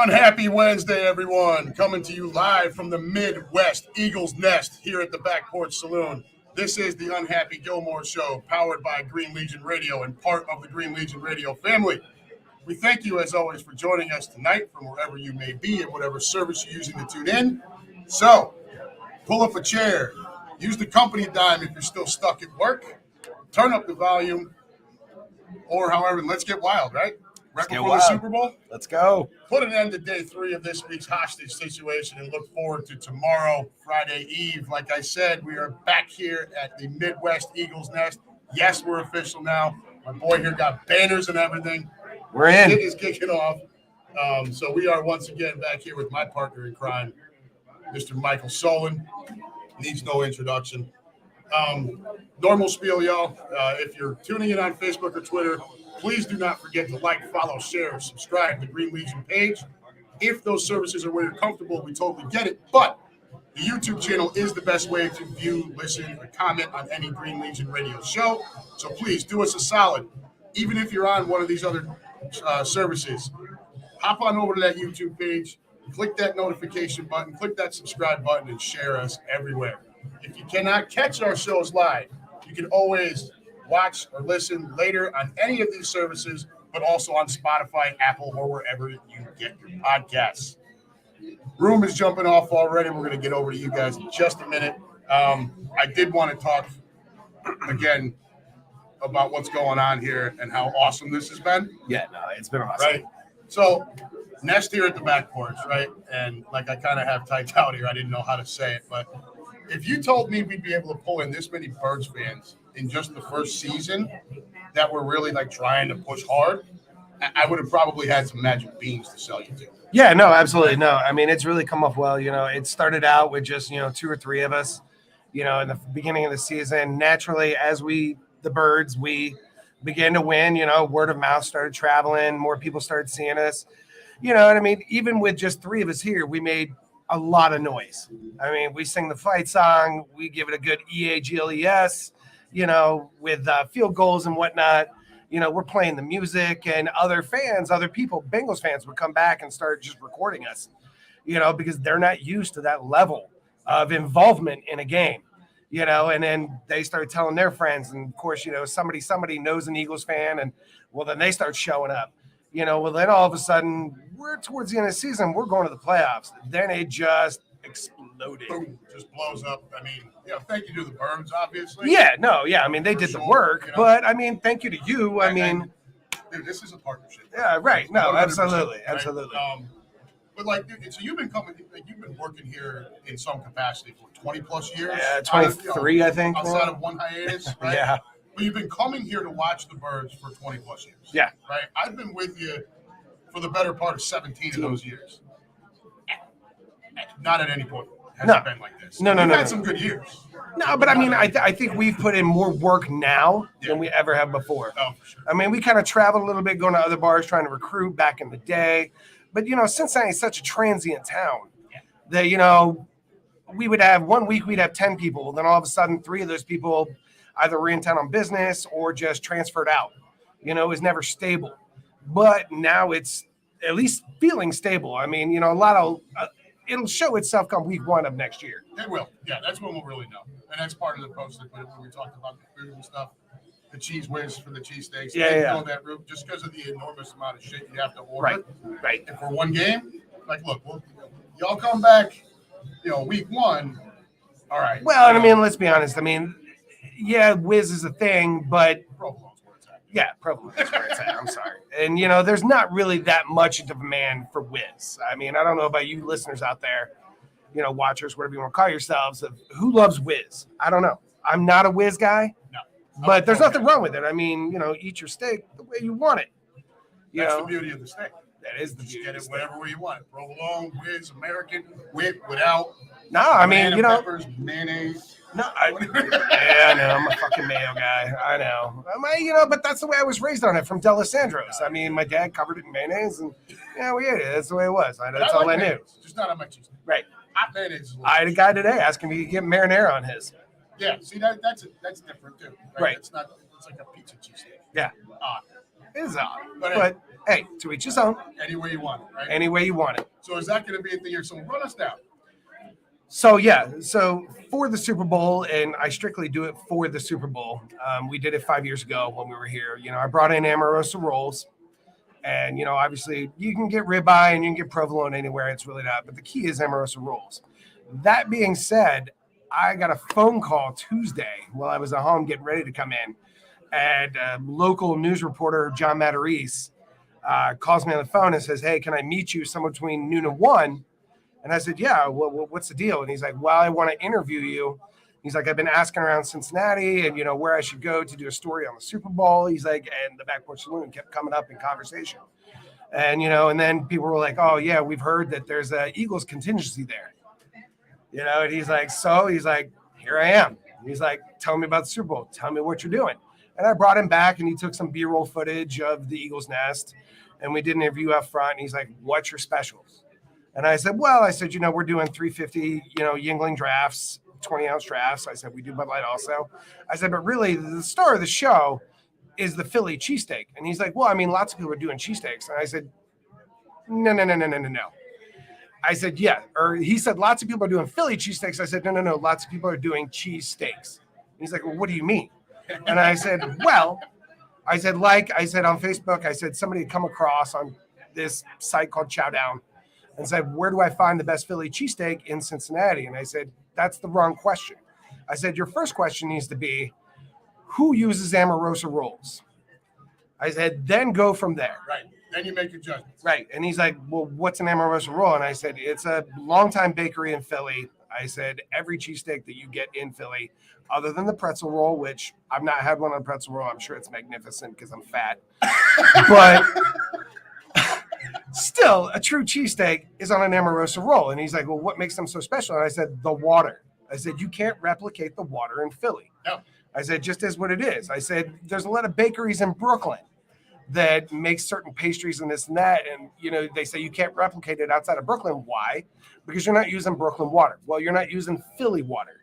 Unhappy Wednesday, everyone. Coming to you live from the Midwest Eagles Nest here at the Back Porch Saloon. This is the Unhappy Gilmore Show, powered by Green Legion Radio and part of the Green Legion Radio family. We thank you, as always, for joining us tonight from wherever you may be and whatever service you're using to tune in. So, pull up a chair. Use the company dime if you're still stuck at work. Turn up the volume. Or however, let's get wild, right? Right before the Super Bowl? Let's go. Put an end to day 3 of this week's hostage situation and look forward to tomorrow, Friday Eve. Like I said, we are back here at the Midwest Eagles Nest. Yes, we're official now. My boy here got banners and everything. We're in. It is kicking off. So we are once again back here with my partner in crime, Mr. Michael Solon. Needs no introduction. Normal spiel, y'all. If you're tuning in on Facebook or Twitter, please do not forget to like, follow, share, subscribe to the Green Legion page. If those services are where you're comfortable, we totally get it. But the YouTube channel is the best way to view, listen, or comment on any Green Legion radio show. So please do us a solid. Even if you're on one of these other services, hop on over to that YouTube page, click that notification button, click that subscribe button, and share us everywhere. If you cannot catch our shows live, you can always watch or listen later on any of these services, but also on Spotify, Apple, or wherever you get your podcasts. Room is jumping off already. We're going to get over to you guys in just a minute. I did want to talk again about what's going on here and how awesome this has been. Yeah, no, it's been awesome. Right? So, Nest here at the Back Porch, right? And like I kind of have typed out here, I didn't know how to say it, but if you told me we'd be able to pull in this many Birds fans in just the first season that were really like trying to push hard, I would have probably had some magic beans to sell you to. Yeah, no, absolutely. No, I mean, it's really come off well. You know, it started out with just, 2 or 3 of us, in the beginning of the season. Naturally, as the Birds, we began to win, word of mouth started traveling. More people started seeing us. You know what I mean? Even with just 3 of us here, we made a lot of noise. I mean, we sing the fight song. We give it a good EAGLES, with field goals and whatnot. We're playing the music, and other people, Bengals fans would come back and start just recording us, because they're not used to that level of involvement in a game, and then they started telling their friends. And of course, somebody knows an Eagles fan, and well, then they start showing up. Then all of a sudden, we're towards the end of the season, we're going to the playoffs. Then it just exploded. Boom, just blows up. I mean, thank you to the Birds, obviously. Yeah, no, yeah. I mean, they did the work, but I mean, thank you to you. I mean, dude, this is a partnership. Yeah, right. No, absolutely, right? Absolutely. But like, dude, so you've been working here in some capacity for 20 plus years. Yeah, 23, I think. Outside of one hiatus, right? Yeah. But you've been coming here to watch the Birds for 20 plus years. Yeah. Right? I've been with you for the better part of 17 of those years. Not at any point has it been like this. We've had some good years. No, but I mean, I think we've put in more work now than we ever have before. Oh, for sure. I mean, we kind of traveled a little bit, going to other bars, trying to recruit back in the day. But, Cincinnati is such a transient town that, we would have 1 week, we'd have 10 people. Then all of a sudden, 3 of those people either were in town on business or just transferred out. It was never stable. But now it's at least feeling stable. I mean, a lot of it'll show itself come week 1 of next year. It will. Yeah, that's when we'll really know. And that's part of the post that we talked about the food and stuff. The cheese whiz for the cheesesteaks. Yeah. Go that route just because of the enormous amount of shit you have to order. Right. And for one game, like, look, y'all come back, week 1. All right. Well, I mean, let's be honest. I mean, yeah, whiz is a thing, but Provolone's where it's at. Yeah, Provolone is where it's at. I'm sorry. And, there's not really that much demand for whiz. I mean, I don't know about you listeners out there, watchers, whatever you want to call yourselves, of who loves whiz. I don't know. I'm not a whiz guy. No. But there's nothing wrong with it. I mean, eat your steak the way you want it. That's the beauty of the steak. That is the beauty. Get it whatever way you want it. Provolone, whiz, American, with, without. No, I mean, peppers, mayonnaise. No, I know. I'm a fucking mayo guy. I know. But that's the way I was raised on it from D'Alessandro's. I mean, my dad covered it in mayonnaise, and we ate it. That's the way it was. That's all I knew. Just not on my cheese. Right. Hot mayonnaise. I had a guy today asking me to get marinara on his. Yeah. See, that's different too. Right. It's not. It's like a pizza cheesesteak. Yeah. Odd. It is odd, but hey, to each his own. Any way you want it, right? Any way you want it. So is that going to be a thing here? So run us down. So for the Super Bowl, and I strictly do it for the Super Bowl. We did it 5 years ago when we were here. I brought in Amorosa rolls, and obviously you can get ribeye and you can get provolone anywhere. It's really not, but the key is Amorosa rolls. That being said, I got a phone call Tuesday while I was at home getting ready to come in, and local news reporter John Matarese calls me on the phone and says, "Hey, can I meet you somewhere between noon and 1?" And I said, "Yeah, well, what's the deal?" And he's like, "Well, I want to interview you." He's like, "I've been asking around Cincinnati and, where I should go to do a story on the Super Bowl." He's like, and the Back Porch Saloon kept coming up in conversation. And, and then people were like, "Oh, yeah, we've heard that there's a Eagles contingency there." And he's like, he's like, "Here I am." He's like, "Tell me about the Super Bowl. Tell me what you're doing." And I brought him back and he took some B-roll footage of the Eagles nest. And we did an interview up front. And he's like, "What's your specials?" And I said, we're doing 350, Yingling drafts, 20-ounce drafts. I said, we do Bud Light also. I said, but really the star of the show is the Philly cheesesteak. And he's like, well, lots of people are doing cheesesteaks. And I said, no. I said, yeah. Or he said, lots of people are doing Philly cheesesteaks. I said, no. Lots of people are doing cheesesteaks. He's like, well, what do you mean? And I said, on Facebook, I said, somebody had come across on this site called Chow Down and said, where do I find the best Philly cheesesteak in Cincinnati? And I said, that's the wrong question. I said, your first question needs to be, who uses Amorosa rolls? I said, then go from there. Right. Then you make your judgments. Right. And he's like, well, what's an Amorosa roll? And I said, it's a longtime bakery in Philly. I said, every cheesesteak that you get in Philly, other than the pretzel roll, which I've not had one on pretzel roll. I'm sure it's magnificent because I'm fat. But still, a true cheesesteak is on an Amorosa roll. And he's like, well, what makes them so special? And I said, the water. I said, you can't replicate the water in Philly. No. I said, just is what it is. I said, there's a lot of bakeries in Brooklyn that make certain pastries and this and that. And, they say you can't replicate it outside of Brooklyn. Why? Because you're not using Brooklyn water. Well, you're not using Philly water.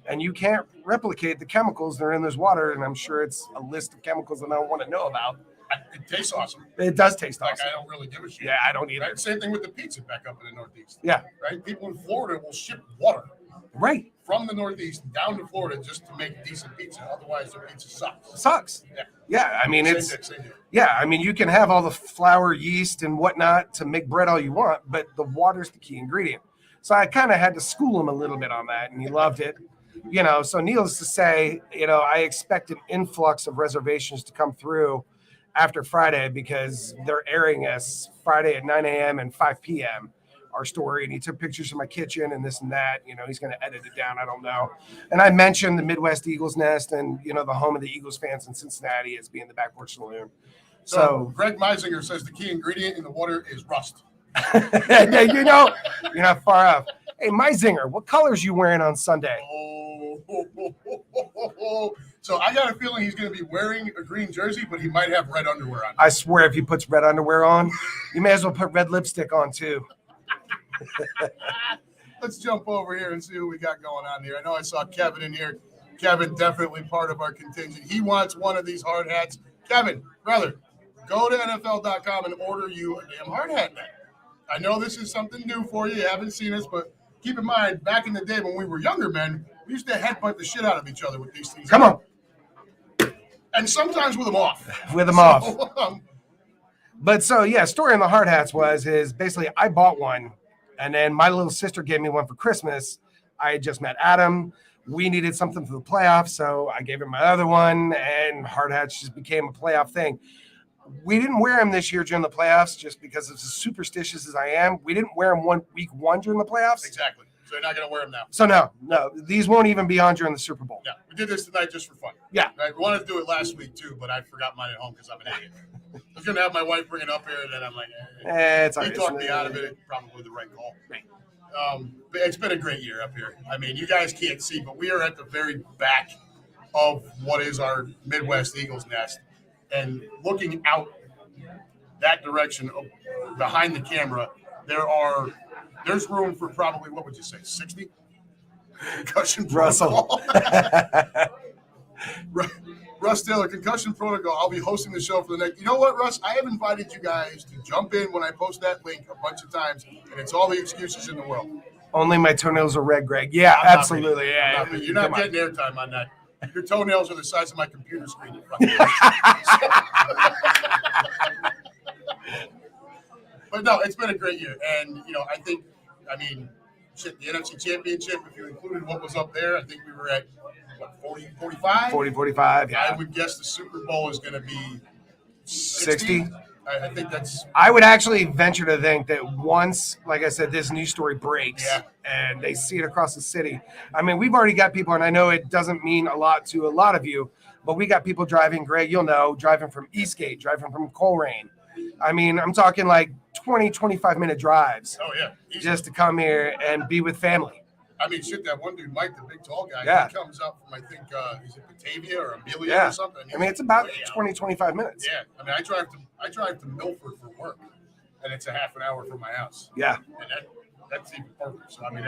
And you can't replicate the chemicals that are in this water. And I'm sure it's a list of chemicals that I don't want to know about. It tastes awesome. It does taste awesome. I don't really give a shit. Yeah, I don't either. Right? Same thing with the pizza back up in the Northeast. Yeah. Right? People in Florida will ship water. Right. From the Northeast down to Florida just to make decent pizza. Otherwise, their pizza sucks. Sucks. Yeah. Yeah. You can have all the flour, yeast, and whatnot to make bread all you want, but the water's the key ingredient. So I kind of had to school him a little bit on that, and he loved it. So needless to say, I expect an influx of reservations to come through after Friday because they're airing us Friday at 9 a.m. and 5 p.m. our story, and he took pictures of my kitchen and this and that. He's going to edit it down. I don't know. And I mentioned the Midwest Eagles Nest and, the home of the Eagles fans in Cincinnati as being the Back Porch Saloon. So Greg Meisinger says the key ingredient in the water is rust. Yeah, you're not far off. Hey, Meisinger, what colors you wearing on Sunday? So I got a feeling he's going to be wearing a green jersey, but he might have red underwear on. I swear if he puts red underwear on, you may as well put red lipstick on too. Let's jump over here and see what we got going on here. I know I saw Kevin in here. Kevin, definitely part of our contingent. He wants one of these hard hats. Kevin, brother, go to NFL.com and order you a damn hard hat, man. I know this is something new for you. You haven't seen us, but keep in mind, back in the day when we were younger men, we used to headbutt the shit out of each other with these things. Come on. And sometimes with them off. But story on the hard hats is basically I bought one, and then my little sister gave me one for Christmas. I had just met Adam. We needed something for the playoffs, so I gave him my other one, and hard hats just became a playoff thing. We didn't wear them this year during the playoffs just because as superstitious as I am. We didn't wear them week one during the playoffs. Exactly. So you're not going to wear them now. So no, these won't even be on during the Super Bowl. Yeah, we did this tonight just for fun. Yeah. Right? We wanted to do it last week too, but I forgot mine at home because I'm an idiot. I was going to have my wife bring it up here, and then I'm like, it's he talked me out of it. Probably the right call. Right. But it's been a great year up here. I mean, you guys can't see, but we are at the very back of what is our Midwest Eagles nest. And looking out that direction behind the camera, there's room for probably, what would you say, 60? Concussion Russell. Russ Taylor, Concussion Protocol. I'll be hosting the show for the next. You know what, Russ? I have invited you guys to jump in when I post that link a bunch of times, and it's all the excuses in the world. Only my toenails are red, Greg. Yeah, I'm absolutely. Yeah, You're not getting airtime on that. Your toenails are the size of my computer screen. But no, it's been a great year, and shit, the NFC Championship. If you included what was up there, I think we were at. 40, 45? 40, 45, yeah. I would guess the Super Bowl is going to be 60. I think that's. I would actually venture to think that once, like I said, this news story breaks and they see it across the city. I mean, we've already got people, and I know it doesn't mean a lot to a lot of you, but we got people driving, Greg, you'll know, driving from Eastgate, driving from Coleraine. I mean, I'm talking like 20, 25-minute drives. Oh, yeah. Just to come here and be with family. I mean, shit, that one dude, Mike, the big tall guy, he comes up from, I think, is it Batavia or Amelia or something? I mean, it's about 20, 25 minutes. Yeah. I mean, I drive to Milford for work, and it's a half an hour from my house. Yeah. And that's even perfect. So, I mean,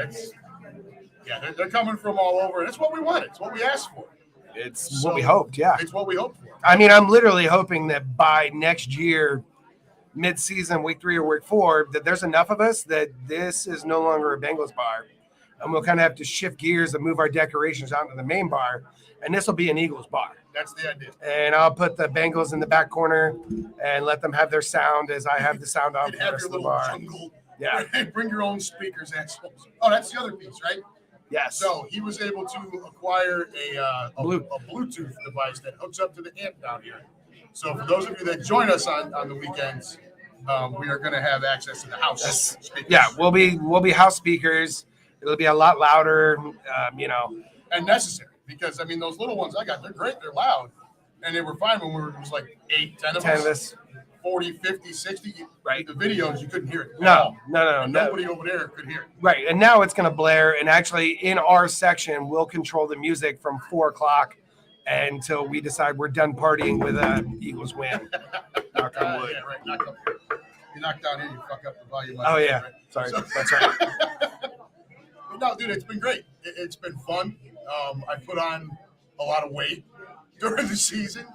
they're coming from all over, and it's what we wanted. It's what we asked for. It's what we hoped, yeah. It's what we hoped for. I mean, I'm literally hoping that by next year, mid-season, week 3 or week 4, that there's enough of us that this is no longer a Bengals bar. And we'll kind of have to shift gears and move our decorations out to the main bar. And this will be an Eagles bar. That's the idea. And I'll put the Bengals in the back corner and let them have their sound as I have the sound on the rest of the bar. Jungle. Yeah. Bring your own speakers, assholes. Oh, that's the other piece, right? Yes. So he was able to acquire a Bluetooth device that hooks up to the amp down here. So for those of you that join us on the weekends, we are going to have access to the house speakers. Yeah, we'll be house speakers. It'll be a lot louder, and necessary because I mean those little ones I got, they're great, they're loud, and they were fine when it was like 8, 10 of us. 40, 50, 60. Right. The videos you couldn't hear it. No. Nobody over there could hear it. Right, and now it's going to blare, and actually in our section we'll control the music from 4:00 until we decide we're done partying with Eagles win. Knock on wood. Yeah, right. Knock up here. You knock down here, you fuck up the volume. Oh yeah, right? sorry, that's right. No, dude, it's been great. It's been fun. I put on a lot of weight during the season.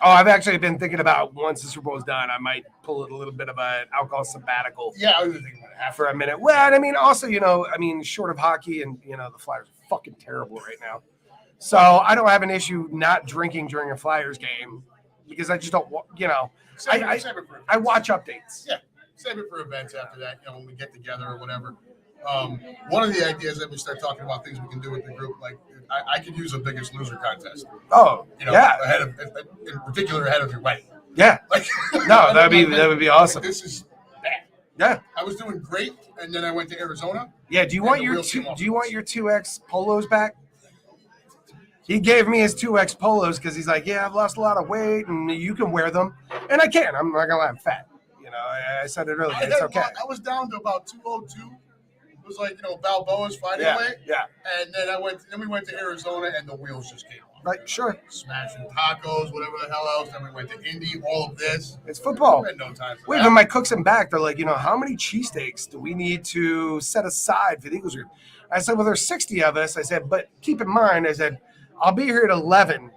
I've actually been thinking about once the Super Bowl's done, I might pull a little bit of an alcohol sabbatical. Yeah, I was thinking about it for a minute. Well, I mean, also, short of hockey and, the Flyers are fucking terrible right now. So I don't have an issue not drinking during a Flyers game because I just don't, I watch updates. Yeah, save it for events after that, when we get together or whatever. One of the ideas that we start talking about things we can do with the group, like I could use a Biggest Loser contest. Oh, yeah. In particular, ahead of your wedding. Yeah. No, that would be awesome. This is bad. Yeah. I was doing great, and then I went to Arizona. Yeah. Do you want your 2X polos back? He gave me his 2X polos because he's like, yeah, I've lost a lot of weight, and you can wear them, and I can. I'm not gonna lie, I'm fat. I said it earlier. It's okay. I was down to about 202. It was like, Balboa's fighting weight. Yeah. And then we went to Arizona and the wheels just came off. Right, sure. Smashing tacos, whatever the hell else. Then we went to Indy, all of this. It's football. We had no time for Wait, that. when my cooks in back, they're like, how many cheesesteaks do we need to set aside for the Eagles group? I said, well, there's 60 of us. I said, but keep in mind, I said, I'll be here at 11,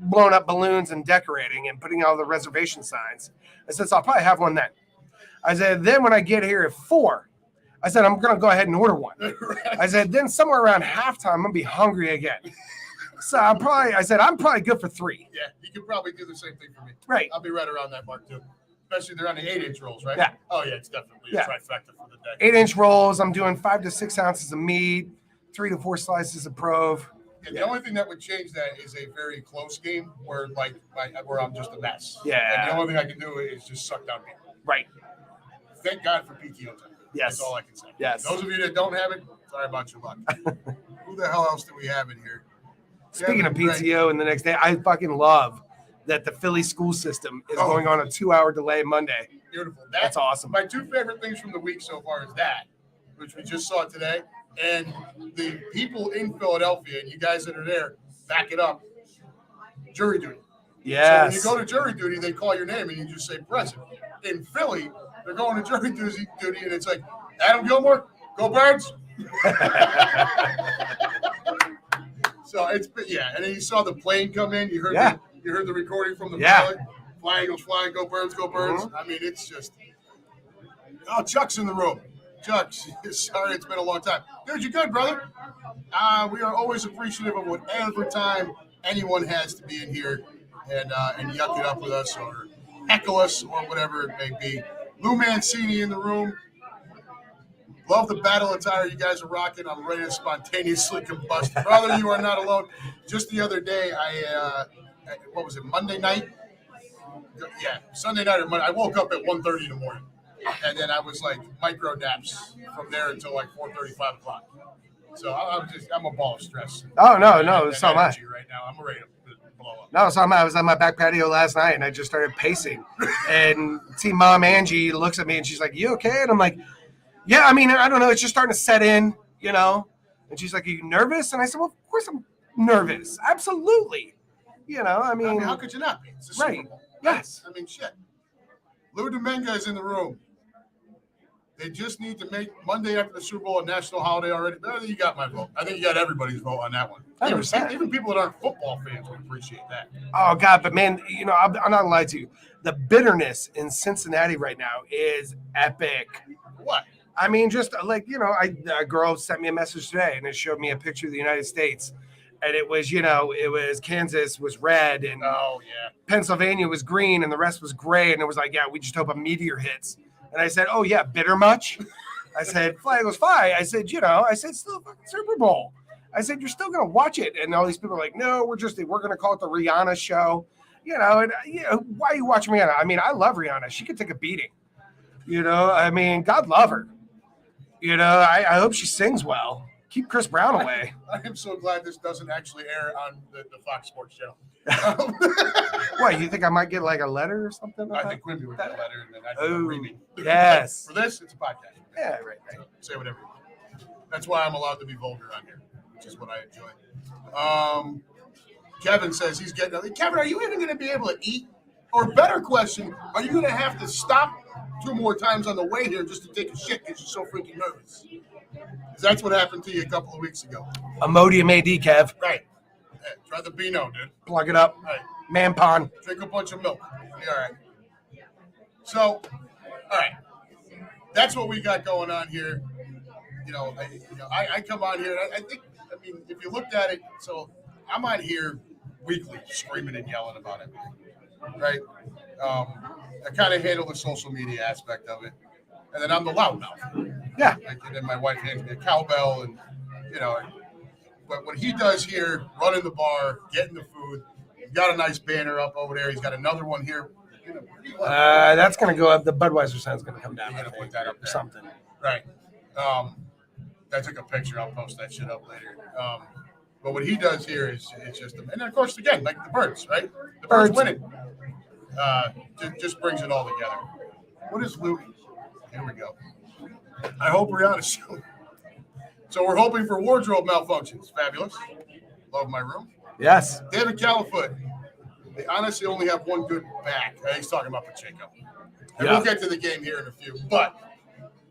blowing up balloons and decorating and putting all the reservation signs. I said, so I'll probably have one then. I said, then when I get here at 4, I said, I'm going to go ahead and order one. Right. I said, then somewhere around halftime, I'm going to be hungry again. So I'm probably good for 3. Yeah, you could probably do the same thing for me. Right. I'll be right around that mark, too. Especially they're on the 8-inch rolls, right? Yeah. Oh, yeah, it's definitely a trifecta for the day. 8-inch rolls. I'm doing 5 to 6 ounces of meat, 3 to 4 slices of Prove. Yeah, the only thing that would change that is a very close game where I'm just a mess. Yeah. And the only thing I can do is just suck down beer. Right. Thank God for PTO time. Yes. That's all I can say. Yes. Those of you that don't have it, sorry about your luck. Who the hell else do we have in here? Speaking of PTO and the next day, I fucking love that the Philly school system is going on a 2-hour delay Monday. Beautiful. That's awesome. My 2 favorite things from the week so far is that, which we just saw today, and the people in Philadelphia, and you guys that are there, back it up, jury duty. Yes. So when you go to jury duty, they call your name and you just say present. In Philly, they're going to jury duty and it's like, So it's and then you saw the plane come in. You heard you heard the recording from the pilot. Flying goes flying, go birds, go birds. I mean, it's just Chuck's in the room. Chuck, sorry, it's been a long time. Dude, you good, brother? We are always appreciative of whatever time anyone has to be in here and yuck it up with us or heckle us or whatever it may be. Lou Mancini in the room. Love the battle attire you guys are rocking. I'm ready to spontaneously combust. Brother, you are not alone. Just the other day, what was it, Monday night? Yeah, Sunday night or Monday. I woke up at 1:30 in the morning. And then I was like micro naps from there until like 4:30, 5 o'clock. So I'm a ball of stress. Oh, no, so am I. Right now, I'm ready to blow up. No, so am I. I was on my back patio last night and I just started pacing. And see Mom Angie looks at me and she's like, "You okay?" And I'm like, "Yeah, I mean, I don't know. It's just starting to set in, you know." And she's like, "Are you nervous?" And I said, "Well, of course I'm nervous. Absolutely." You know, I mean how could you not be? It's the right. Super Bowl. Yes. I mean, shit. Lou Dominga is in the room. They just need to make Monday after the Super Bowl a national holiday already. I think you got my vote. I think you got everybody's vote on that one. Even people that aren't football fans would appreciate that. Oh, God. But, man, you know, I'm not going to lie to you. The bitterness in Cincinnati right now is epic. What? I mean, just like, you know, a girl sent me a message today and it showed me a picture of the United States. And it was, you know, Kansas was red and Pennsylvania was green and the rest was gray. And it was like, yeah, we just hope a meteor hits. And I said, "Oh, yeah, bitter much?" I said, "Fly goes fly." I said, "You know," I said, "Still a fucking Super Bowl." I said, "You're still going to watch it." And all these people are like, "No, we're going to call it the Rihanna show." You know, and why are you watching Rihanna? I mean, I love Rihanna. She could take a beating. You know, I mean, God love her. You know, I hope she sings well. Keep Chris Brown away. I am so glad this doesn't actually air on the Fox Sports channel. What, you think I might get like a letter or something? I think Quimby would get a letter and then I'd be reading. Yes. For this, it's a podcast. Yeah, right. Say whatever you want. That's why I'm allowed to be vulgar on here, which is what I enjoy. Kevin says he's getting – Kevin, are you even going to be able to eat? Or better question, are you going to have to stop 2 more times on the way here just to take a shit because you're so freaking nervous? Because that's what happened to you a couple of weeks ago. Imodium AD, Kev. Right. Hey, try the Beano, dude. Plug it up. Right. Man pond. Drink a bunch of milk. Be all right. So, all right. That's what we got going on here. You know, I come on here. I think, I mean, if you looked at it, so I'm on here weekly screaming and yelling about it. Right? I kind of handle the social media aspect of it. And then I'm the loudmouth. Yeah. And then my wife hands me a cowbell and, you know, but what he does here, running the bar, getting the food, he's got a nice banner up over there. He's got another one here. That's going to go up. The Budweiser sign's going to come down. You're going to put that up there. Something. Right. I took a picture. I'll post that shit up later. But what he does here is just, and then of course, again, like the birds, right? The birds winning. Just brings it all together. What is Luke? Here we go. I hope Rihanna's showing. So we're hoping for wardrobe malfunctions. Fabulous. Love my room. Yes. David Califoot. They honestly only have one good back. He's talking about Pacheco. And we'll get to the game here in a few. But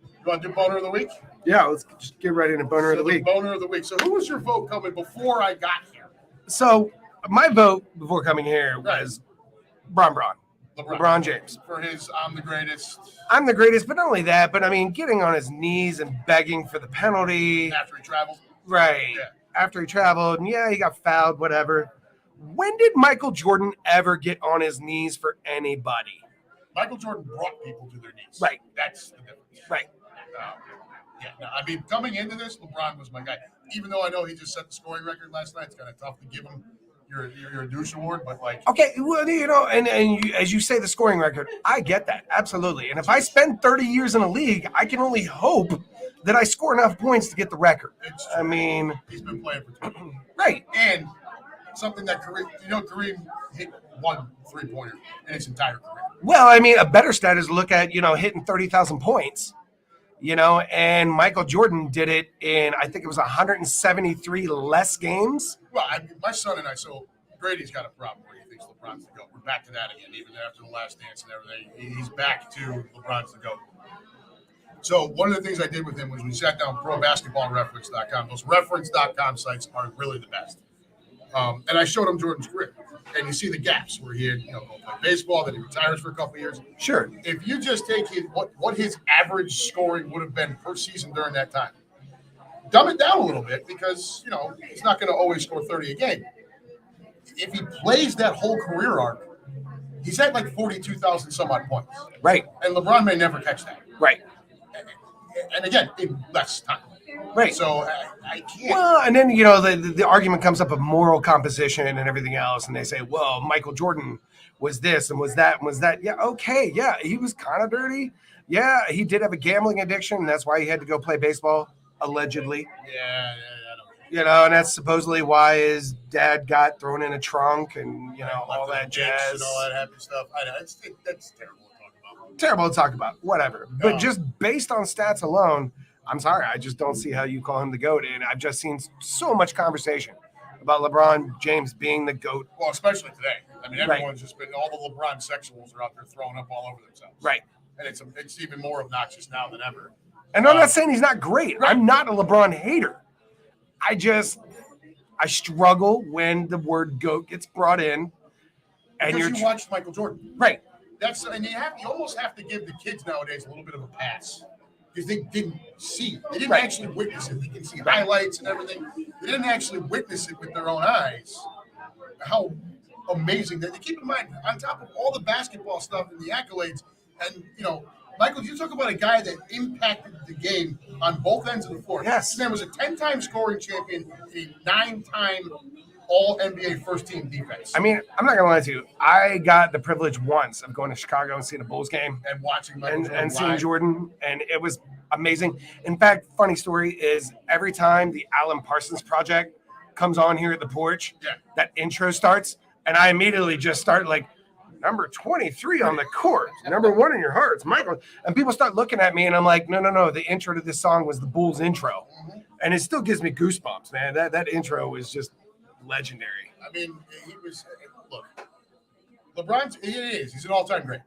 you want to do boner of the week? Yeah, let's just get right into boner of the week. Boner of the week. So who was your vote coming before I got here? So my vote before coming here was LeBron James. For his I'm the greatest. I'm the greatest, but not only that, but I mean, getting on his knees and begging for the penalty. After he traveled? Right. Yeah. After he traveled, and he got fouled, whatever. When did Michael Jordan ever get on his knees for anybody? Michael Jordan brought people to their knees. Right. That's the difference. Right. I mean, coming into this, LeBron was my guy. Even though I know he just set the scoring record last night, it's kind of tough to give him your douche award, but like okay, well, and as you say, the scoring record, I get that absolutely. And if I spend 30 years in a league, I can only hope that I score enough points to get the record. I mean, he's been playing for 20 years. Right, and something that Kareem hit 1 3-pointer in his entire career. Well, I mean, a better stat is to look at hitting 30,000 points. And Michael Jordan did it in, I think it was 173 less games. Well, my son and I, so Grady's got a problem where he thinks LeBron's the GOAT. We're back to that again, even after the last dance and everything. He's back to LeBron's the GOAT. So one of the things I did with him was we sat down ProBasketballReference.com. Those reference.com sites are really the best. And I showed him Jordan's career, and you see the gaps where he had, go play baseball, then he retires for a couple of years. Sure. If you just take what his average scoring would have been per season during that time, dumb it down a little bit because he's not going to always score 30 a game. If he plays that whole career arc, he's at like 42,000 some odd points. Right. And LeBron may never catch that. Right. And again, in less time. Right. So I can't. Well, and then, the argument comes up of moral composition and everything else. And they say, well, Michael Jordan was this and was that and was that. Yeah, okay. Yeah, he was kind of dirty. Yeah, he did have a gambling addiction. And that's why he had to go play baseball, allegedly. Yeah. And that's supposedly why his dad got thrown in a trunk and, all that jazz. And all that happy stuff. I know. That's terrible to talk about. Terrible to talk about. Whatever. But just based on stats alone, I'm sorry. I just don't see how you call him the GOAT. And I've just seen so much conversation about LeBron James being the GOAT. Well, especially today. I mean, everyone's just been, all the LeBron sexuals are out there throwing up all over themselves. Right. And it's even more obnoxious now than ever. And I'm not saying he's not great. Right. I'm not a LeBron hater. I struggle when the word GOAT gets brought in. And because you watched Michael Jordan. Right. And you almost have to give the kids nowadays a little bit of a pass. Because they didn't see it. They didn't actually witness it. They can see highlights and everything. They didn't actually witness it with their own eyes. How amazing that. Keep in mind, on top of all the basketball stuff and the accolades, and Michael, you talk about a guy that impacted the game on both ends of the floor. Yes. This man was a 10-time scoring champion, a 9-time All-NBA first-team defense. I mean, I'm not going to lie to you. I got the privilege once of going to Chicago and seeing a Bulls game. And watching Michael Jordan and seeing live. Jordan, and it was amazing. In fact, funny story is every time the Alan Parsons Project comes on here at the porch, that intro starts, and I immediately just start like, number 23 on the court, number 1 in your hearts, Michael. And people start looking at me, and I'm like, no. The intro to this song was the Bulls intro. Mm-hmm. And it still gives me goosebumps, man. That intro was just legendary. I mean, he was, look, LeBron's, it is. He's an all-time great.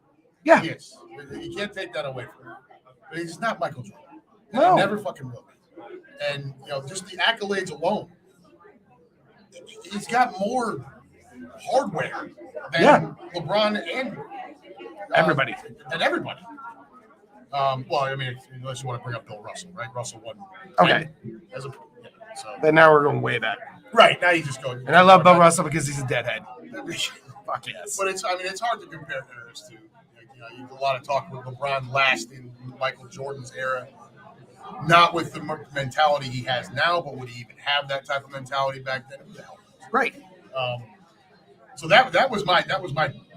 Yeah. He is. You can't take that away from him. But he's not Michael Jordan. No. He never fucking will be. And, just the accolades alone, he's got more hardware than LeBron and everybody. Well, I mean, unless you want to bring up Bill Russell, right? Russell won. Okay. So then now we're going way back. Right. Now you just go. And I love Bill Russell because he's a deadhead. Fuck yes. But it's hard to compare eras to. You have a lot of talk with LeBron last in Michael Jordan's era. Not with the mentality he has now, but would he even have that type of mentality back then? Who the hell knows? Right. So that was my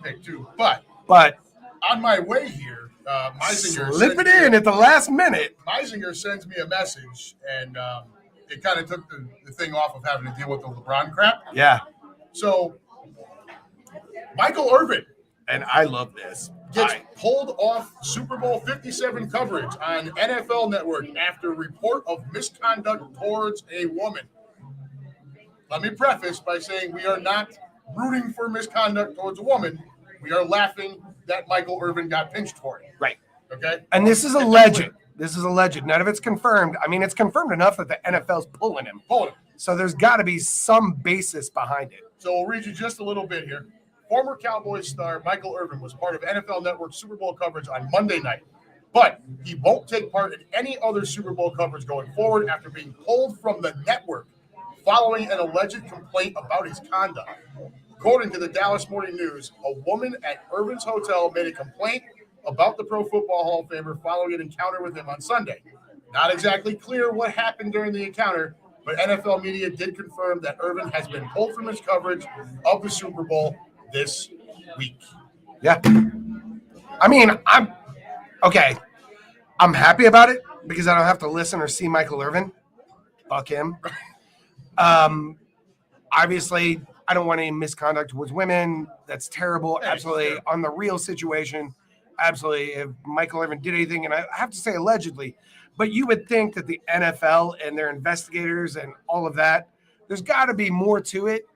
pick too. But on my way here, Meisinger slip it in at the last minute. Meisinger sends me a message, and it kind of took the thing off of having to deal with the LeBron crap. Yeah. So Michael Irvin, and I love this, gets pulled off Super Bowl 57 coverage on NFL Network after report of misconduct towards a woman. Let me preface by saying we are not rooting for misconduct towards a woman. We are laughing that Michael Irvin got pinched for it. Right. Okay? And this is a legend. This is a legend. None of it's confirmed. I mean, it's confirmed enough that the NFL's pulling him. So there's got to be some basis behind it. So we'll read you just a little bit here. Former Cowboys star Michael Irvin was part of NFL Network Super Bowl coverage on Monday night, but he won't take part in any other Super Bowl coverage going forward after being pulled from the network following an alleged complaint about his conduct. According to the Dallas Morning News, a woman at Irvin's hotel made a complaint about the Pro Football Hall of Famer following an encounter with him on Sunday. Not exactly clear what happened during the encounter, but NFL media did confirm that Irvin has been pulled from his coverage of the Super Bowl this week. Yeah. I mean, I'm happy about it because I don't have to listen or see Michael Irvin. Fuck him. Obviously, I don't want any misconduct towards women. That's terrible. Absolutely. On the real situation, absolutely. If Michael Irvin did anything, and I have to say allegedly, but you would think that the NFL and their investigators and all of that, there's got to be more to it.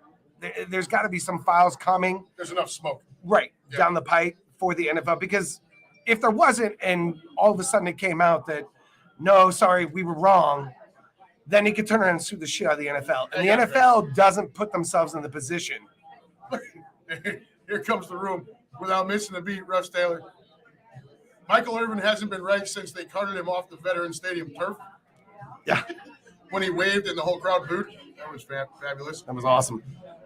There's got to be some files coming. There's enough smoke. Right, down the pipe for the NFL. Because if there wasn't, and all of a sudden it came out that, no, sorry, we were wrong, then he could turn around and sue the shit out of the NFL. And the Yeah, NFL doesn't put themselves in the position. Here comes the room without missing a beat, Russ Taylor. Michael Irvin hasn't been ranked since they carted him off the Veterans Stadium turf. Yeah. When he waved and the whole crowd booed. That was fabulous. That was awesome.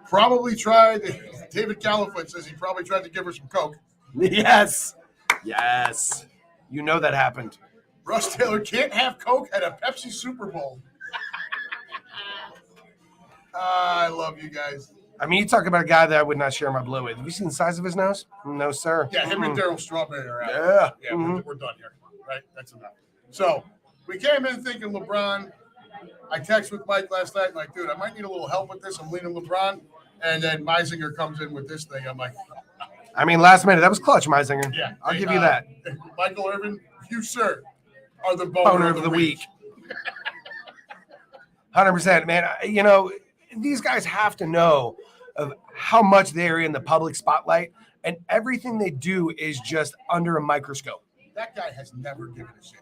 Probably tried, David Califoot says he probably tried to give her some Coke. Yes. Yes. You know that happened. Russ Taylor can't have Coke at a Pepsi Super Bowl. I love you guys. I mean, you talk about a guy that I would not share my blow with. Have you seen the size of his nose? No, sir. Yeah, him and Darryl Strawberry are out. Yeah. We're done here. Right? That's enough. So we came in thinking LeBron. I texted with Mike last night, like, dude, I might need a little help with this. I'm leaning LeBron. And then Meisinger comes in with this thing. I'm like, I mean, last minute, that was clutch, Meisinger. yeah. I'll give you that. Michael Irvin, you, sir, are the Boner of the week. 100%, man. You know, these guys have to know of how much they're in the public spotlight, and everything they do is just under a microscope. That guy has never given a shit.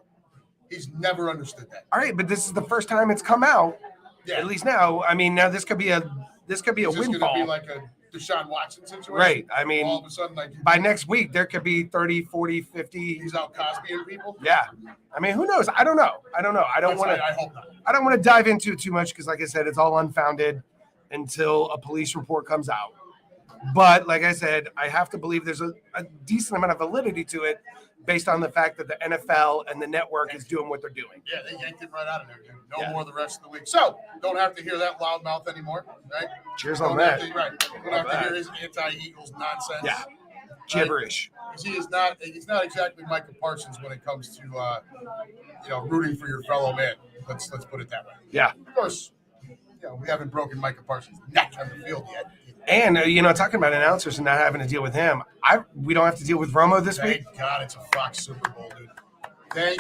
He's never understood that. All right, but this is the first time it's come out. Yeah. At least now. I mean, now this could be a It's windfall. going to be like a Deshaun Watson situation. Right. I mean, all of a sudden, like, by next week, there could be 30, 40, 50. he's out Cosbying people. Yeah. I mean, who knows? I don't know. I don't want to. I hope not. I don't want to dive into it too much because, like I said, it's all unfounded until a police report comes out. But like I said, I have to believe there's a decent amount of validity to it based on the fact that the NFL and the network is doing what they're doing. Yeah, they yanked him right out of there, dude. No more the rest of the week. So don't have to hear that loudmouth anymore, right? Cheers on Don't that. have to, right. Don't have to hear his anti-Eagles nonsense. Yeah. Gibberish. He is not. He's not exactly Micah Parsons when it comes to rooting for your fellow man. Let's put it that way. Yeah. Of course, we haven't broken Micah Parsons' neck on the field yet. And talking about announcers and not having to deal with him, we don't have to deal with Romo this week. Thank God it's a Fox Super Bowl, dude. Thank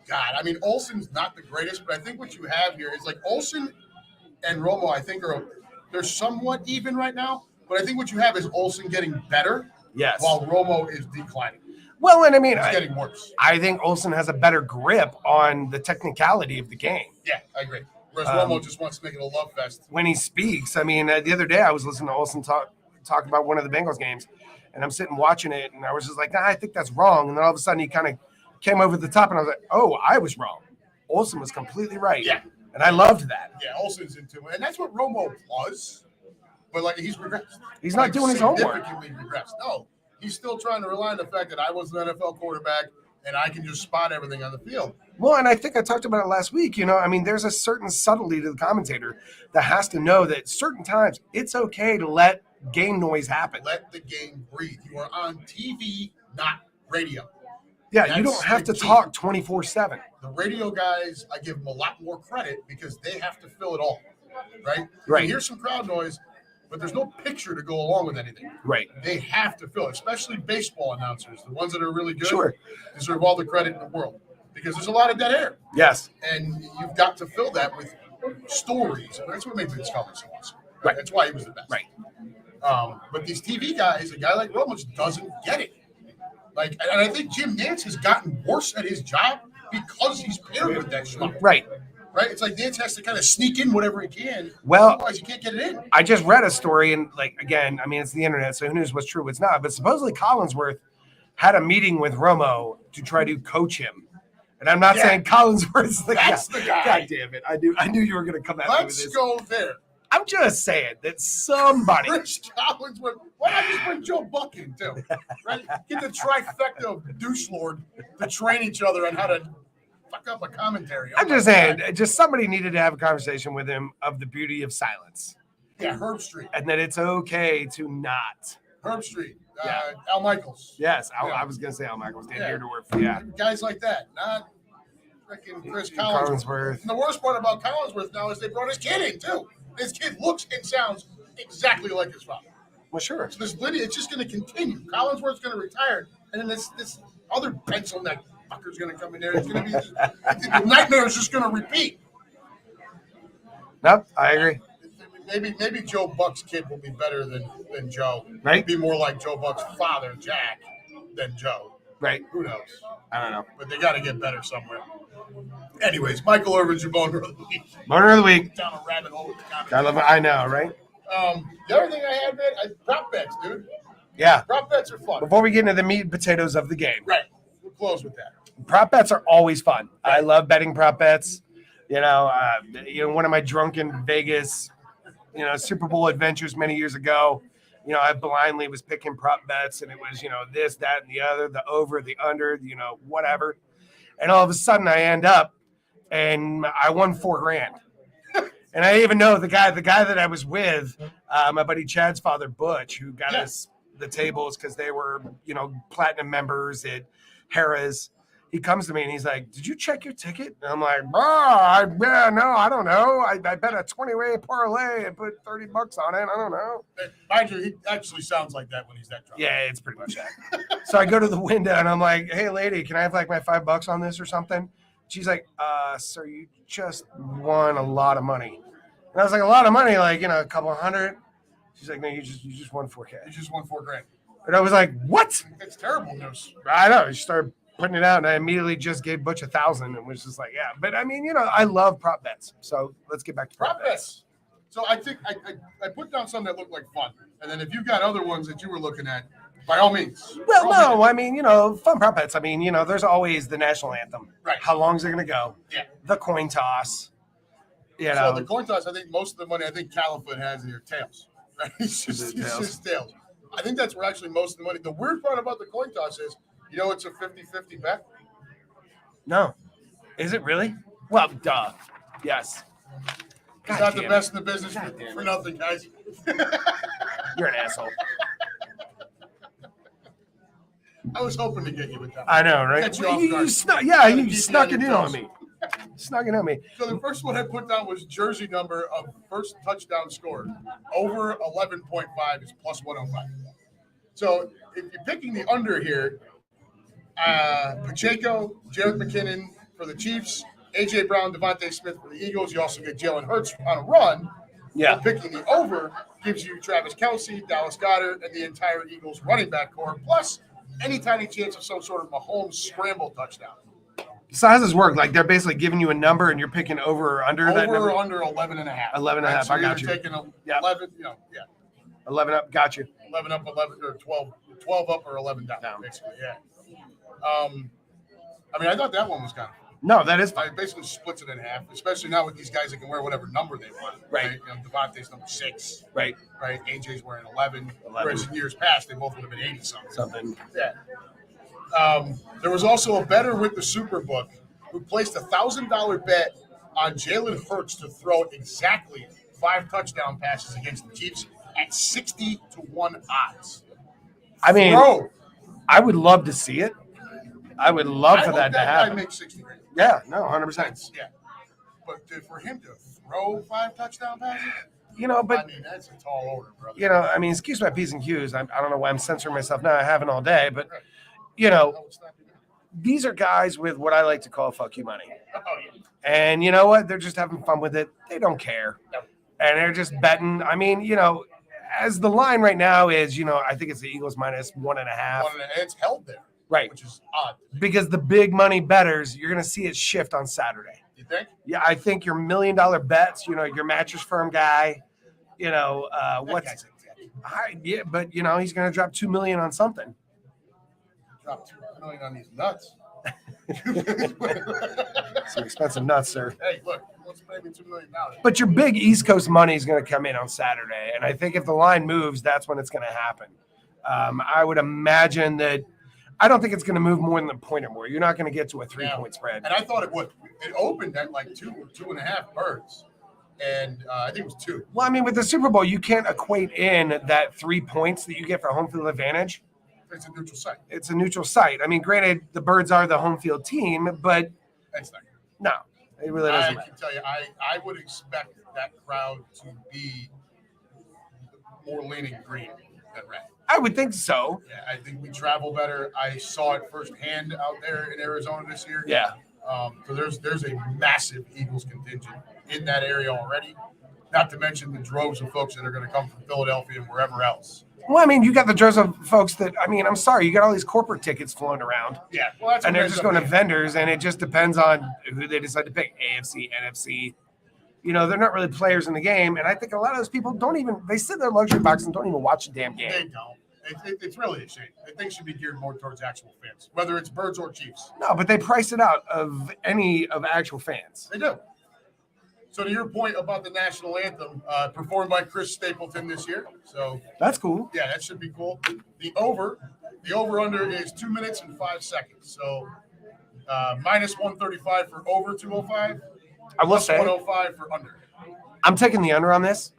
God. I mean, Olsen's not the greatest, but I think what you have here is like Olsen and Romo. I think they're somewhat even right now, but I think what you have is Olsen getting better, Yes. while Romo is declining. Well, and I mean, It's getting worse. I think Olsen has a better grip on the technicality of the game. Yeah, I agree. Whereas Romo just wants to make it a love fest. When he speaks, I mean, the other day I was listening to Olsen talk about one of the Bengals games, and I'm sitting watching it, and I was just like, I think that's wrong. And then all of a sudden he kind of came over the top, and I was like, oh, I was wrong. Olsen was completely right. Yeah. And I loved that. Yeah, Olsen's into it. And that's what Romo was. But, he's regressed. He's not doing his homework. Significantly regressed. No, he's still trying to rely on the fact that I was an NFL quarterback and I can just spot everything on the field. Well, and I think I talked about it last week. I mean, there's a certain subtlety to the commentator that has to know that certain times it's okay to let game noise happen. Let the game breathe. You are on TV, not radio. Yeah, you That's don't have the to key. talk 24/7. The radio guys, I give them a lot more credit because they have to fill it all, right? Right. You hear some crowd noise, but there's no picture to go along with anything. Right. They have to fill it, especially baseball announcers, the ones that are really good. Sure. Deserve all the credit in the world because there's a lot of dead air, Yes. and you've got to fill that with stories, and that's what made Vince Scully so awesome. Right. That's why he was the best. Right. But these TV guys, a guy like Romo just doesn't get it. And I think Jim Nantz has gotten worse at his job because he's paired with that schmuck. Right. Right? It's like Nantz has to kind of sneak in whatever he can. Well, Otherwise, you can't get it in. I just read a story, and again, I mean, it's the internet, so who knows what's true, what's not. But supposedly Collinsworth had a meeting with Romo to try to coach him. And I'm not saying Collinsworth's the guy. That's the guy. God damn it. I knew you were going to come at me with Let's this. go there. I'm just saying that somebody. Rich Collinsworth. Why not just bring Joe Buck in, too? Right? Get the trifecta of douche lord to train each other on how to fuck up a commentary. I'm just saying, just somebody needed to have a conversation with him of the beauty of silence. Yeah, Herb Street. And that it's okay to not. Herb Street. Yeah. Al Michaels. Yes, Yeah. I was going to say Al Michaels did Yeah. here to work for. Yeah. Guys like that, not freaking Chris Collinsworth. Collinsworth. And the worst part about Collinsworth now is they brought his kid in, too. His kid looks and sounds exactly like his father. Well, sure. So this lineage, it's just going to continue. Collinsworth's going to retire, and then this other pencil neck fucker's going to come in there. It's going to be the nightmare is just going to repeat. Nope, I agree. Maybe Joe Buck's kid will be better than Joe. Right. Be more like Joe Buck's father, Jack, than Joe. Right. Who knows? I don't know. But they got to get better somewhere. Anyways, Michael Irvin's your boner of the week. Boner of the week. Down a rabbit hole with the comments. I love it. I know, right? The other thing I had, man, prop bets, dude. Yeah. Prop bets are fun. Before we get into the meat and potatoes of the game. Right. We'll close with that. Prop bets are always fun. I love betting prop bets. One of my drunken Vegas, Super Bowl adventures many years ago, I blindly was picking prop bets, and it was, this, that, and the other, the over, the under, whatever. And all of a sudden I end up and I won $4,000. And I even know the guy that I was with, my buddy Chad's father, Butch, who got us the tables because they were, platinum members at Harrah's. He comes to me and he's like, "Did you check your ticket?" And I'm like, no, I don't know. I bet a 20-way parlay and put $30 on it. I don't know. Mind you, he actually sounds like that when he's that drunk. Yeah, it's pretty much that. So I go to the window and I'm like, "Hey, lady, can I have like my $5 on this or something?" She's like, "Sir, you just won a lot of money." And I was like, "A lot of money, like, a couple hundred?" She's like, "No, you just won $4,000. You just won $4,000. And I was like, "What?" That's terrible news. I know. She started putting it out, and I immediately just gave Butch $1,000 and was just like, yeah. But I mean, I love prop bets. So let's get back to prop bets. So I think I put down some that looked like fun. And then if you've got other ones that you were looking at, by all means. Well, no, I mean, fun prop bets. I mean, there's always the national anthem. Right. How long is it going to go? Yeah. The coin toss. So the coin toss, I think most of the money, Califoot has in your tails. Right? It's just tails. I think that's where actually most of the money. The weird part about the coin toss is, it's a 50-50 bet. No. Is it really? Well, duh. Yes. It's not the best in the business for nothing, guys. You're an asshole. I was hoping to get you with that. I know, right? Get you off guard. You snuck it in on me. Snuck it on me. So the first one I put down was jersey number of first touchdown scored. Over 11.5 is plus 105. So if you're picking the under here, Pacheco, Jared McKinnon for the Chiefs, A.J. Brown, Devontae Smith for the Eagles. You also get Jalen Hurts on a run. Yeah. Picking the over gives you Travis Kelce, Dallas Goedert, and the entire Eagles running back core, plus any tiny chance of some sort of Mahomes scramble touchdown. So how does this work? Like they're basically giving you a number and you're picking over or under that number? Over or under 11.5. 11.5, so I got you. Taking 11, 11 up, got you. 11 up, 11 or 12 up or 11 down. Basically, yeah. I thought that one was kind of fun. No, that is fun. It basically splits it in half, especially now with these guys that can wear whatever number they want. Right. Devontae's number 6. Right. Right. AJ's wearing 11. Whereas in years past, they both would have been 80 something. Yeah. There was also a bettor with the Superbook who placed a $1,000 bet on Jalen Hurts to throw exactly 5 touchdown passes against the Chiefs at 60-1 odds. I mean, I would love to see it. I would love for that to happen. I'd make 60 grand. Yeah, no, 100%. Yeah. But for him to throw 5 touchdown passes, but that's a tall order, brother. Excuse my P's and Q's. I don't know why I'm censoring myself now. I haven't all day, but these are guys with what I like to call fuck you money. Oh, yeah. And you know what? They're just having fun with it. They don't care. No. And they're just betting. As the line right now is, I think it's the Eagles minus 1.5. It's held there. Right. Which is odd. Because the big money bettors, you're going to see it shift on Saturday. You think? Yeah, I think your $1 million bets, your mattress firm guy, what's yeah, but he's going to drop $2 million on something. Drop $2 million on these nuts. Some expensive nuts, sir. Hey, look, let's pay me $2 million. But your big East Coast money is going to come in on Saturday, and I think if the line moves, that's when it's going to happen. I would imagine that. I don't think it's going to move more than a point or more. You're not going to get to a 3-point spread. And I thought it would. It opened at like 2.5 birds. And I think it was 2. Well, with the Super Bowl, you can't equate in that 3 points that you get for home field advantage. It's a neutral site. It's a neutral site. Granted, the Birds are the home field team, but that's not good. No, it really doesn't. I can tell you, I would expect that crowd to be more leaning green than red. I would think so. Yeah, I think we travel better. I saw it firsthand out there in Arizona this year. Yeah. So there's a massive Eagles contingent in that area already. Not to mention the droves of folks that are going to come from Philadelphia and wherever else. Well, I mean, you got the droves of folks that, I mean, I'm sorry, you got all these corporate tickets floating around. Yeah, well, that's And they're just going to vendors, and it just depends on who they decide to pick. AFC, NFC. You know, they're not really players in the game, and I think a lot of those people they sit in their luxury box and don't even watch the damn game. They don't. It's really a shame. I think should be geared more towards actual fans, whether it's Birds or Chiefs. No, but they price it out of any of actual fans. They do. So to your point about the national anthem, performed by Chris Stapleton this year. So that's cool. Yeah, that should be cool. The over under is 2 minutes and 5 seconds. So minus 135 for over 205. I will say 105 for under. I'm taking the under on this.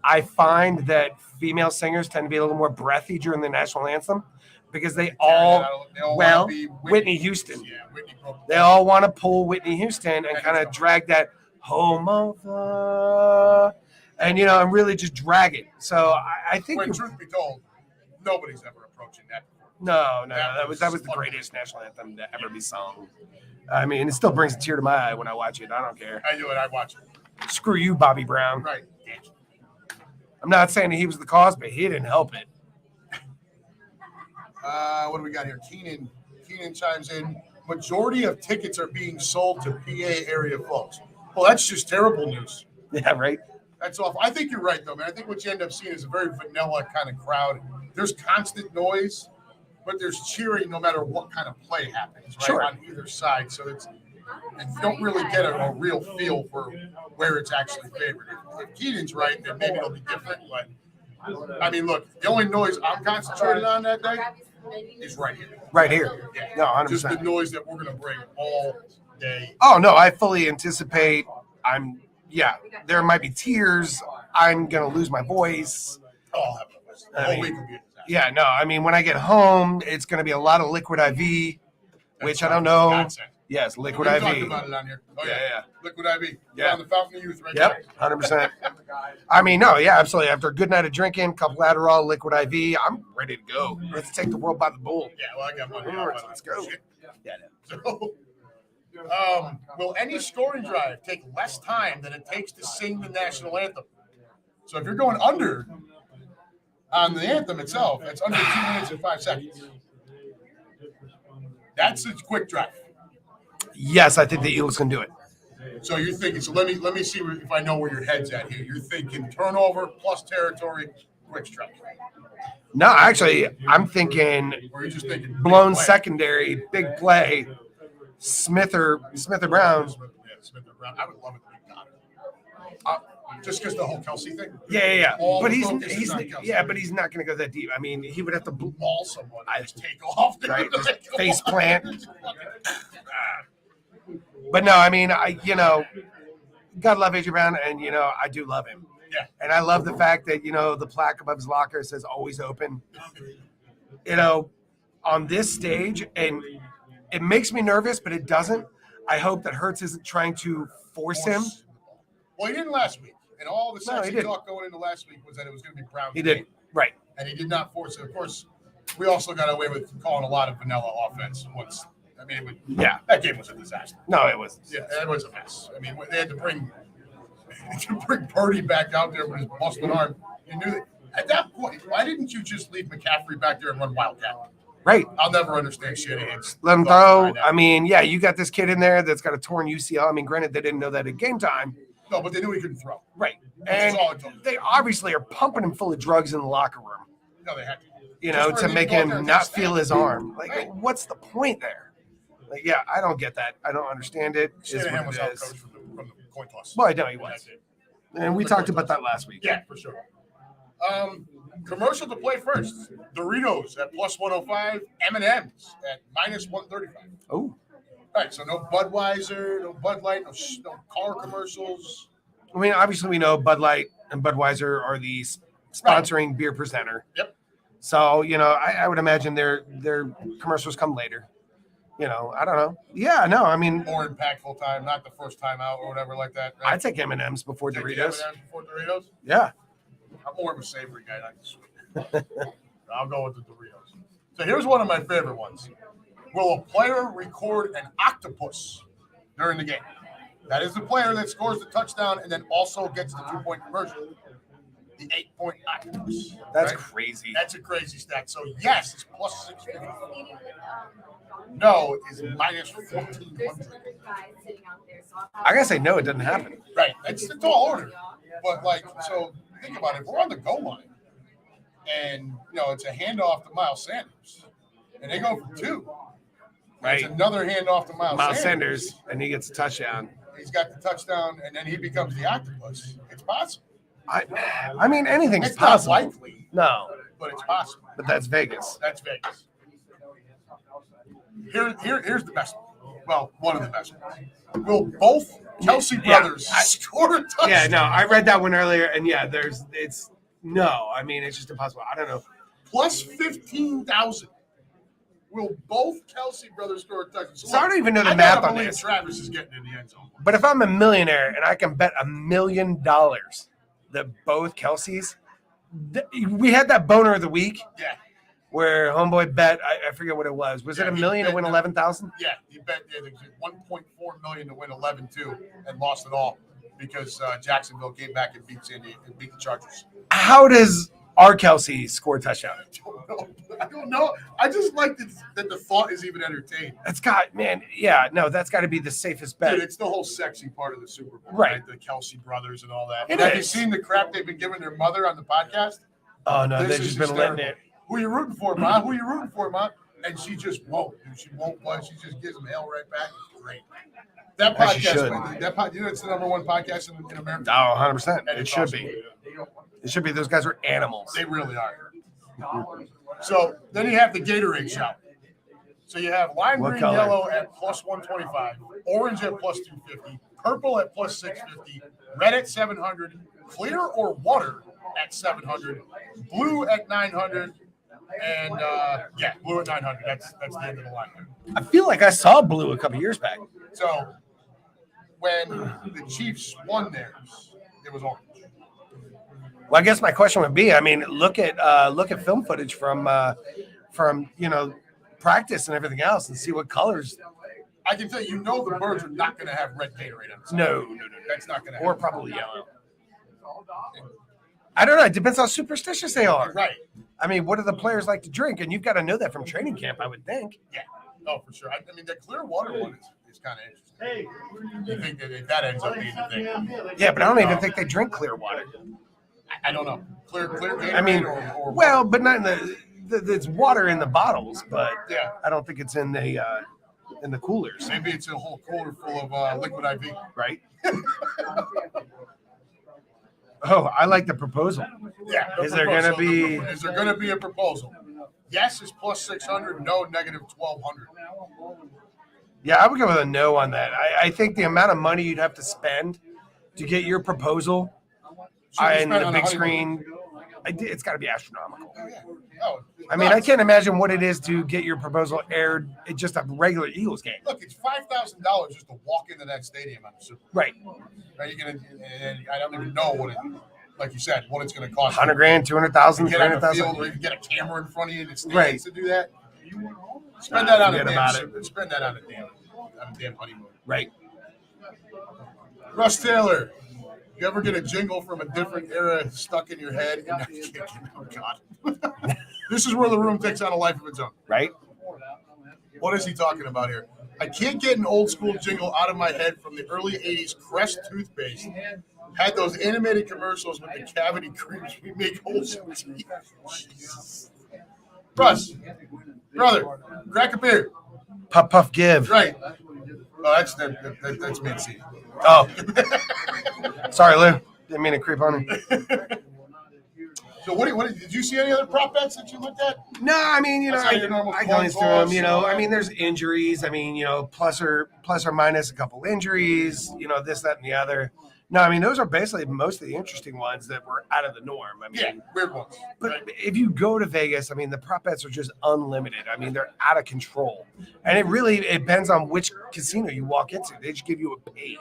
I find that female singers tend to be a little more breathy during the national anthem because they all Whitney Houston. Yeah, Whitney broke. They all want to pull Whitney Houston and kind of drag that home over, and and really just drag it. So I think, truth be told, nobody's ever approaching that before. No, that was the greatest national anthem to ever be sung. I mean, it still brings a tear to my eye when I watch it. I don't care. I do it. I watch it. Screw you, Bobby Brown. Right. I'm not saying that he was the cause, but he didn't help it. What do we got here? Keenan chimes in. Majority of tickets are being sold to PA area folks. Well, that's just terrible news. Yeah, right. That's awful. I think you're right, though, man. I think what you end up seeing is a very vanilla kind of crowd. There's constant noise, but there's cheering no matter what kind of play happens, right, sure, on either side. So you don't really get a real feel for where it's actually favored. If Keenan's right, then maybe it'll be different. But, I mean, look, the only noise I'm concentrated on that day is right here. Right here. Yeah. No, 100%. Just the noise that we're going to bring all day. Oh, no, I fully anticipate there might be tears. I'm going to lose my voice. Oh, the whole week will be a disaster. Yeah, no, I mean, when I get home, it's going to be a lot of liquid IV, which I don't know. Nonsense. Yes, liquid we IV. Talked about it on here. Oh, yeah. Liquid IV. Yeah. On the Fountain of Youth right there. 100%. I mean, no, yeah, absolutely. After a good night of drinking, couple Adderall, liquid IV, I'm ready to go. Let's take the world by the bull. Yeah, well, I got money. Let's go. Yeah. So, will any scoring drive take less time than it takes to sing the national anthem? So if you're going under on the anthem itself, it's under 2 minutes and 5 seconds. That's a quick drive. Yes, I think the Eagles can do it. So you're thinking. So let me see if I know where your head's at here. You're thinking turnover plus territory, quick strike. No, actually, I'm thinking or you're just thinking blown secondary, big play, Smith or Brown. Smith or Brown. I would love it to be Goddard. Just because the whole Kelsey thing. Yeah. But he's but he's not going to go that deep. I mean, he would have to ball someone. I just take off. Right, just face plant. But no, I mean, God love A.J. Brown, and I do love him. Yeah. And I love the fact that the plaque above his locker says "always open." On this stage, and it makes me nervous, but it doesn't. I hope that Hurts isn't trying to force him. Well, he didn't last week, and all the sexy talk going into last week was that it was going to be Brown. He did, right? And he did not force it. Of course, we also got away with calling a lot of vanilla offense once. I mean, that game was a disaster. No, it was. Yeah, it was a mess. I mean, they had to bring Purdy back out there with his busted arm. You knew that at that point. Why didn't you just leave McCaffrey back there and run Wildcat? Right. I'll never understand Shanahan. Let him throw. I mean, you got this kid in there that's got a torn UCL. I mean, granted, they didn't know that at game time. No, but they knew he couldn't throw. Right. And they obviously are pumping him full of drugs in the locker room. No, they had to. To make him not feel his arm. Like, what's the point there? Like, I don't get that. I don't understand it. Shanahan was out coached from the coin toss. Well, I know he was. And we talked about that last week. Yeah, for sure. Commercial to play first. Doritos at plus 105. M&M's at minus 135. Oh. All right, so no Budweiser, no Bud Light, no car commercials. I mean, obviously we know Bud Light and Budweiser are the sponsoring beer presenter. Yep. So, I would imagine their commercials come later. I don't know. Yeah, no, I mean. More impactful time, not the first time out or whatever like that. Right? I'd take M&M's before Doritos. M&M's before Doritos? Yeah. I'm more of a savory guy, not the sweet. I'll go with the Doritos. So here's one of my favorite ones. Will a player record an octopus during the game? That is the player that scores the touchdown and then also gets the 2-point conversion. The 8-point octopus. That's right? crazy. That's a crazy stat. So yes, it's plus 650. No, it's minus 1,400. I gotta say, no, it doesn't happen. Right. It's a tall order. But like, so think about it. If we're on the goal line and it's a handoff to Miles Sanders and they go for 2. Right. It's another handoff to Miles Sanders, and he gets a touchdown. He's got the touchdown, and then he becomes the octopus. It's possible. I mean, anything's It's possible. not likely, No, but it's possible. but that's Vegas. That's Vegas. Here's the best one. Well, one of the best ones. Will both Kelsey brothers score a touchdown? Yeah, no, I read that one earlier, and it's no. I mean, it's just impossible. I don't know. Plus 15,000. Will both Kelsey brothers score a touchdown? So I don't even know the math on this. Travis is getting in the end zone. But if I'm a millionaire and I can bet $1 million that both Kelseys, we had that boner of the week. Yeah. Where homeboy bet, I forget what it was. Was it $1 million to win 11,000? Yeah, he bet 1.4 million to win 11-2 and lost it all because Jacksonville came back and beat San Diego and beat the Chargers. How does our Kelsey score a touchdown? I don't know. I just like that the thought is even entertained. That's got that's got to be the safest bet. Dude, it's the whole sexy part of the Super Bowl, right? The Kelsey brothers and all that. Have you seen the crap they've been giving their mother on the podcast? Oh no, they've just been letting it. Who you rooting for, Mom? Who you rooting for, Mom? And she just won't. She won't play. She just gives them hell right back. It's great. That podcast, it's the number one podcast in America. Oh, 100%. It should be. It should be. Those guys are animals. They really are. So then you have the Gatorade shot. So you have lime green yellow at plus 125, orange at plus 250, purple at plus 650, red at 700, clear or water at 700, blue at 900, and blue at 900. That's the end of the line. I feel like I saw blue a couple years back. So when the Chiefs won theirs, it was orange. Well, I guess my question would be, I mean, look at film footage from practice and everything else and see what colors. I can tell you, the birds are not going to have red Gatorade on them. No. That's not going to happen. Or probably yellow. I don't know. It depends how superstitious they are. Right. I mean, what do the players like to drink? And you've got to know that from training camp, I would think. Yeah. Oh, for sure. I mean, the clear water one is kind of interesting. You think that ends up being the thing. Yeah, but I don't even think they drink clear water. I don't know. Clear Gatorade. I mean, or but not in it's water in the bottles, but yeah, I don't think it's in the coolers. Maybe it's a whole cooler full of liquid IV. Right. Oh, I like the proposal. Yeah. Is there going to be a proposal? Yes is plus 600. No, negative 1,200. Yeah, I would go with a no on that. I think the amount of money you'd have to spend to get your proposal and the big screen, it's got to be astronomical. Oh, yeah. Oh, I mean, I can't imagine what it is to get your proposal aired at just a regular Eagles game. Look, it's $5,000 just to walk into that stadium on the Super Bowl. Right. Are you gonna? And I don't even know what it, like you said, what it's going to cost. $100,000, $200,000, Get on the field, or $300,000. you get a camera in front of you in the stands Right. to do that. Spend that on Forget a damn honeymoon. Right. Russ Taylor, you ever get a jingle from a different era stuck in your head? Oh God. This is where the room takes on a life of its own. Right. What is he talking about here? I can't get an old school jingle out of my head from the early 80s Crest toothpaste. Had those animated commercials with the cavity creams we make holes in teeth. Jesus. Russ, brother, crack a beer. Puff, puff, give. Right. Oh, that's mid-season. Oh. Sorry, Lou. Didn't mean to creep on you. So what did you see any other prop bets that you looked at? No, I mean, I glanced through them, I mean, there's injuries. I mean, plus or minus a couple injuries, this, that, and the other. No, I mean, those are basically most of the interesting ones that were out of the norm. I mean, yeah, weird ones. But if you go to Vegas, I mean, the prop bets are just unlimited. I mean, they're out of control. And it depends on which casino you walk into. They just give you a page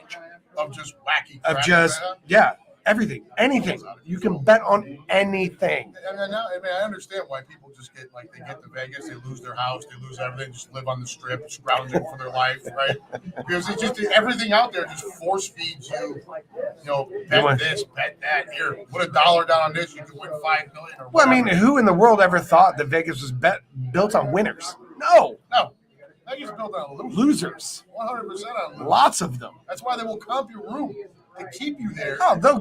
of just wacky of crap. just, yeah. Everything, anything. You can bet on anything. And then now, I mean, I understand why people just get like they get to Vegas, they lose their house, they lose everything, just live on the strip, scrounging for their life, right? Because it's just everything out there just force feeds you. Bet this, bet that. Here, put $1 down on this, you can win $5 million. Or well, I mean, who in the world ever thought that Vegas was built on winners? No. Vegas built on losers. 100% on losers. Lots of them. That's why they will comp your room to keep you there. Oh, they'll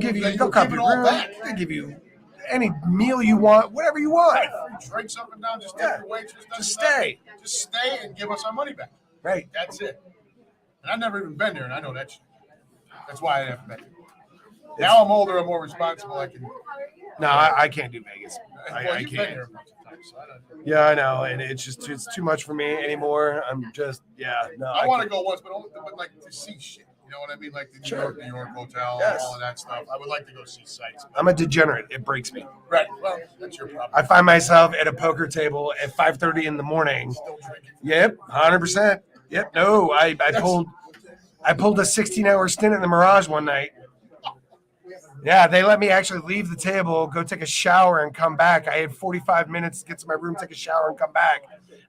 comp your room. They'll give you any meal you want, whatever you want. Right. Free drinks up and down, just take your waitress. Just stay. Just stay and give us our money back. Right. That's it. And I've never even been there, and I know that shit. That's why I haven't been there. Now I'm older, I'm more responsible. No, I can't do Vegas. I can't. Yeah, I know, and it's too much for me anymore. I'm just I want to go once, but like to see shit. You know what I mean? Like the New York hotel, all of that stuff. I would like to go see sights. I'm a degenerate. It breaks me. Right. Well, that's your problem. I find myself at a poker table at 5:30 in the morning. Still drinking. Yep, 100%. Yep. No, I pulled a 16-hour stint in the Mirage one night. Yeah, they let me actually leave the table, go take a shower, and come back. I had 45 minutes to get to my room, take a shower, and come back.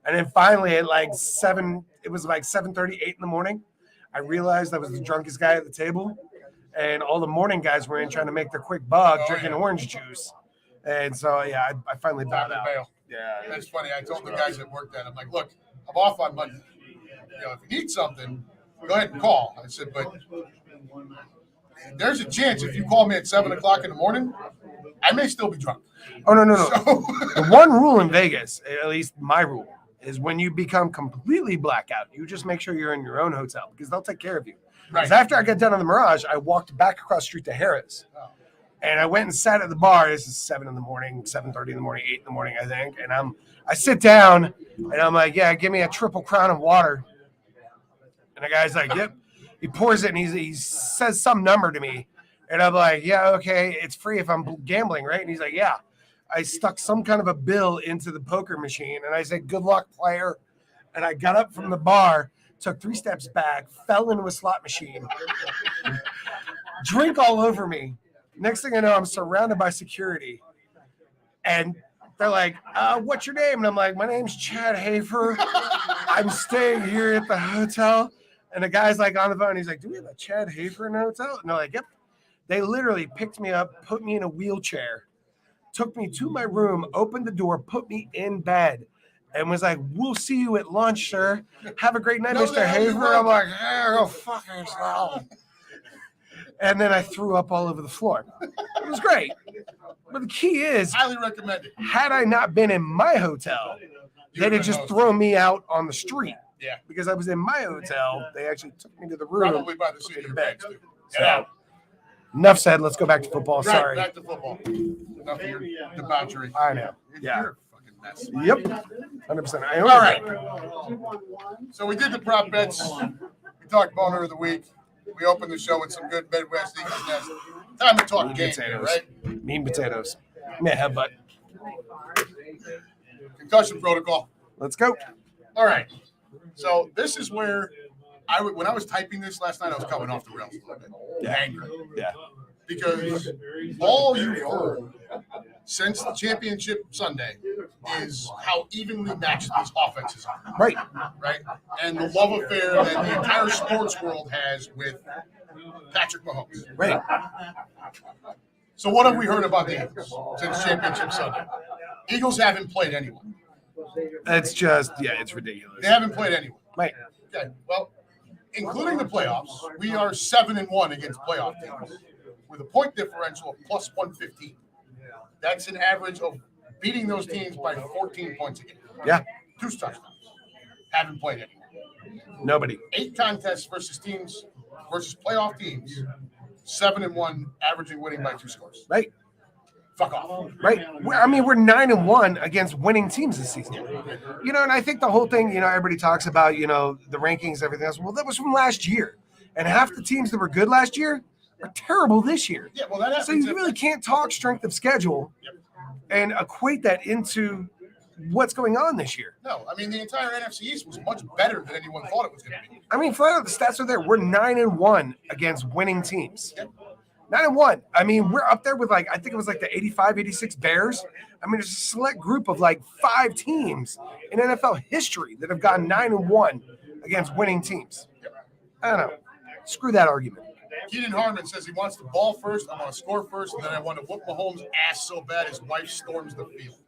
And then finally, at like 7:30, 8 in the morning, I realized I was the drunkest guy at the table, and all the morning guys were in trying to make their quick buck, drinking orange juice. And so, I finally bowed out. Yeah, that's funny. I told the guys that worked at it, I'm like, look, I'm off on Monday. If you need something, go ahead and call. I said, but there's a chance if you call me at 7 o'clock in the morning, I may still be drunk. Oh, no. So, the one rule in Vegas, at least my rule, is when you become completely blackout, you just make sure you're in your own hotel because they'll take care of you. Because after I got done on the Mirage, I walked back across the street to Harrah's. And I went and sat at the bar. This is 7 in the morning, 7:30 in the morning, 8 in the morning, I think. And I sit down, and I'm like, give me a triple crown of water. And the guy's like, yep. He pours it, and he says some number to me. And I'm like, yeah, okay, it's free if I'm gambling, right? And he's like, yeah. I stuck some kind of a bill into the poker machine, and I said, good luck, player. And I got up from the bar, took 3 steps back, fell into a slot machine, drink all over me. Next thing I know, I'm surrounded by security. And they're like, what's your name? And I'm like, my name's Chad Hafer. I'm staying here at the hotel. And the guy's like on the phone. He's like, do we have a Chad Hafer in the hotel? And they're like, yep. They literally picked me up, put me in a wheelchair, took me to my room, opened the door, put me in bed, and was like, we'll see you at lunch, sir. Have a great night, Mr. Hafer. I'm like, go fuck yourself. And then I threw up all over the floor. It was great. But the key is, highly recommended. Had I not been in my hotel, they'd have just thrown me out on the street. Yeah. Because I was in my hotel, they actually took me to the room. Probably by the seat of your bed. So, enough said. Let's go back to football. Right, Sorry. back to football. Enough of your debauchery. I know. You're a fucking mess. Yep. 100%. All right. So we did the prop bets. We talked boner of the week. We opened the show with some good Midwest Eagles nest. Time to talk game here, right? Mean potatoes. Yeah, headbutt. Concussion protocol. Let's go. All right. So this is where when I was typing this last night, I was coming off the rails a little bit. Angry. Yeah. Because all you've heard since the championship Sunday is how evenly matched these offenses are. Right. Right? And the love affair that the entire sports world has with Patrick Mahomes. Right. So what have we heard about the Eagles since championship Sunday? Eagles haven't played anyone. It's just, it's ridiculous. They haven't played anyone. Right. Okay. Well, including the playoffs, we are 7-1 against playoff teams with a point differential of plus 115. That's an average of beating those teams by 14 points a game. Yeah. 2 touchdowns. Haven't played anyone. Nobody. 8 contests versus playoff teams. 7-1, averaging winning by 2 scores. Right. Fuck off. Right. I mean, we're 9-1 against winning teams this season. And I think the whole thing, everybody talks about, the rankings, everything else. Well, that was from last year. And half the teams that were good last year are terrible this year. Yeah, well, that happens. So you really can't talk strength of schedule and equate that into what's going on this year. No, I mean, the entire NFC East was much better than anyone thought it was going to be. I mean, flat out, the stats are there. We're 9-1 against winning teams. Yep. 9-1. I mean, we're up there with I think it was the 85, 86 Bears. I mean, it's a select group of 5 teams in NFL history that have gone 9-1 against winning teams. I don't know. Screw that argument. Keenan Harmon says he wants the ball first. I want to score first, and then I want to whoop Mahomes' ass so bad his wife storms the field.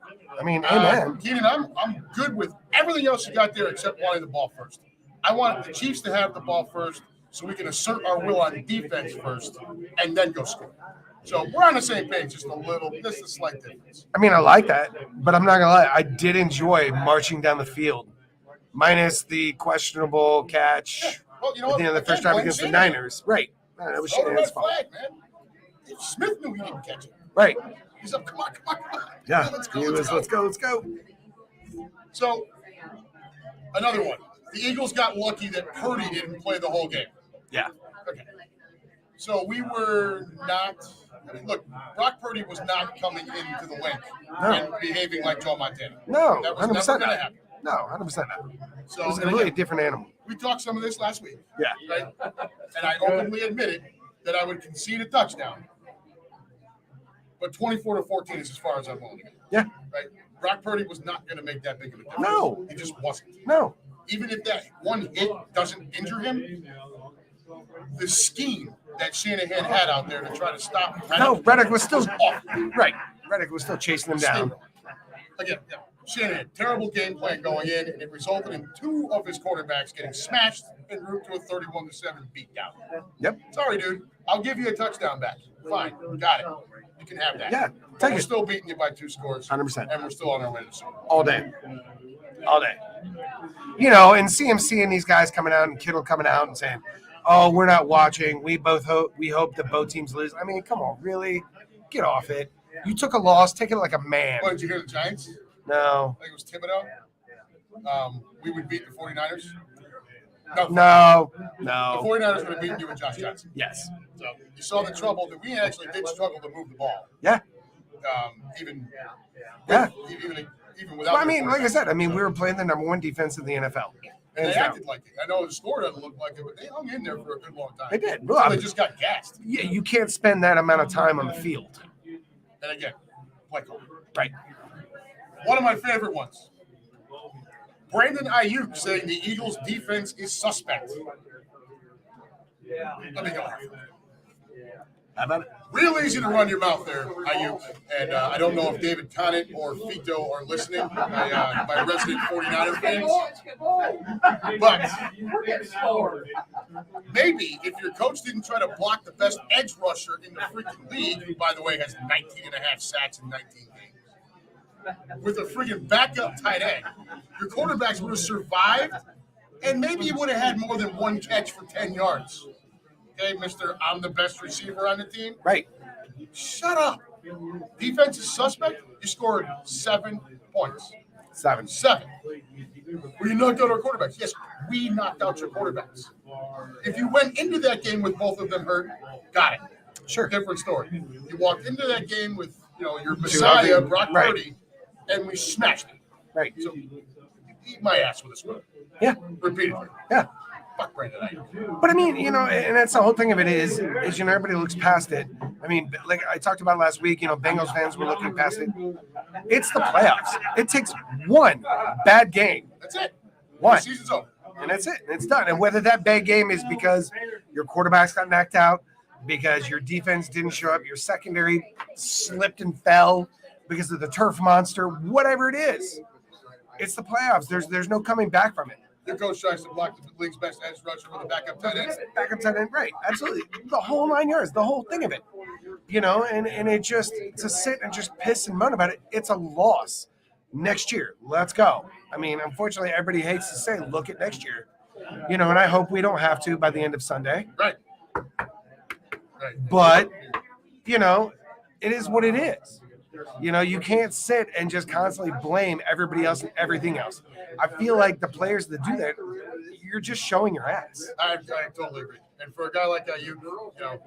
I mean, amen. Keenan, I'm good with everything else you got there except wanting the ball first. I want the Chiefs to have the ball first so we can assert our will on defense first and then go score. So we're on the same page, just a slight difference. I mean, I like that, but I'm not going to lie. I did enjoy marching down the field, minus the questionable catch at the end of the first drive against the Niners. Right. That was Shanahan's fault. Man. Smith knew he didn't catch it. Right. He's up, come on. Yeah. Let's go. So, another one. The Eagles got lucky that Purdy didn't play the whole game. Yeah. Okay. So we were not. Look, Brock Purdy was not coming into the link and behaving like Joe Montana. No, that was 100% never going to happen. No, 100% not. So it was a really different animal. We talked some of this last week. Yeah. Right? And I openly admitted that I would concede a touchdown. But 24-14 is as far as I'm willing to go. Yeah. Right? Brock Purdy was not going to make that big of a difference. No. He just wasn't. No. Even if that one hit doesn't injure him, the scheme that Shanahan had out there to try to stop Reddick was still off. Right. Reddick was still chasing him down. Again, Shanahan, terrible game plan going in, and it resulted in 2 of his quarterbacks getting smashed en route to a 31-7 beatdown. Yep. Sorry, dude. I'll give you a touchdown back. Fine. Got it. You can have that. Yeah. We're still beating you by 2 scores. 100%. And we're still on our way to the Super Bowl. All day. And CMC and these guys coming out and Kittle coming out and saying, "Oh, we're not watching. We hope that both teams lose." I mean, come on, really? Get off it. You took a loss. Take it like a man. What, did you hear the Giants? No. I think it was Thibodeau. We would beat the 49ers. No. The 49ers would have beaten you and Josh Johnson. Yes. So you saw the trouble that we actually did struggle to move the ball. Yeah. Even without. Well, I mean, like I said, we were playing the number 1 defense in the NFL. And they acted like it. I know the score doesn't look like it, but they hung in there for a good long time. They did. Well, they just got gassed. Yeah, you can't spend that amount of time on the field. And again, play call. Right. One of my favorite ones. Brandon Ayuk saying the Eagles' defense is suspect. Let me go. How about it? Real easy to run your mouth there, Ayuk. And I don't know if David Conant or Fito are listening, my resident 49er fans. But maybe if your coach didn't try to block the best edge rusher in the freaking league, who, by the way, has 19 and a half sacks in 19 games, with a freaking backup tight end, your quarterbacks would have survived, and maybe you would have had more than 1 catch for 10 yards. Okay, Mr. I'm the best receiver on the team. Right. Shut up. Defense is suspect. You scored 7 points. 7. We knocked out our quarterbacks. Yes, we knocked out your quarterbacks. If you went into that game with both of them hurt, got it. Sure. Different story. You walked into that game with your Messiah, Brock Purdy, and we smashed it. Right. So eat my ass with a spoon. Yeah. Repeatedly. Yeah. Fuck Brandon Ayuk. But and that's the whole thing of it is everybody looks past it. I mean, like I talked about last week, Bengals fans were looking past it. It's the playoffs. It takes 1 bad game. That's it. 1. The season's over. And that's it. It's done. And whether that bad game is because your quarterbacks got knocked out, because your defense didn't show up, your secondary slipped and fell because of the turf monster, whatever it is, it's the playoffs. There's no coming back from it. Your coach tries to block the league's best edge rusher with a backup tight end. Backup tight end, right? Absolutely, the whole 9 yards, the whole thing of it, and it just to sit and just piss and moan about it. It's a loss. Next year, let's go. I mean, unfortunately, everybody hates to say, look at next year, and I hope we don't have to by the end of Sunday. Right. But it is what it is. You can't sit and just constantly blame everybody else and everything else. I feel like the players that do that, you're just showing your ass. I totally agree. And for a guy like you,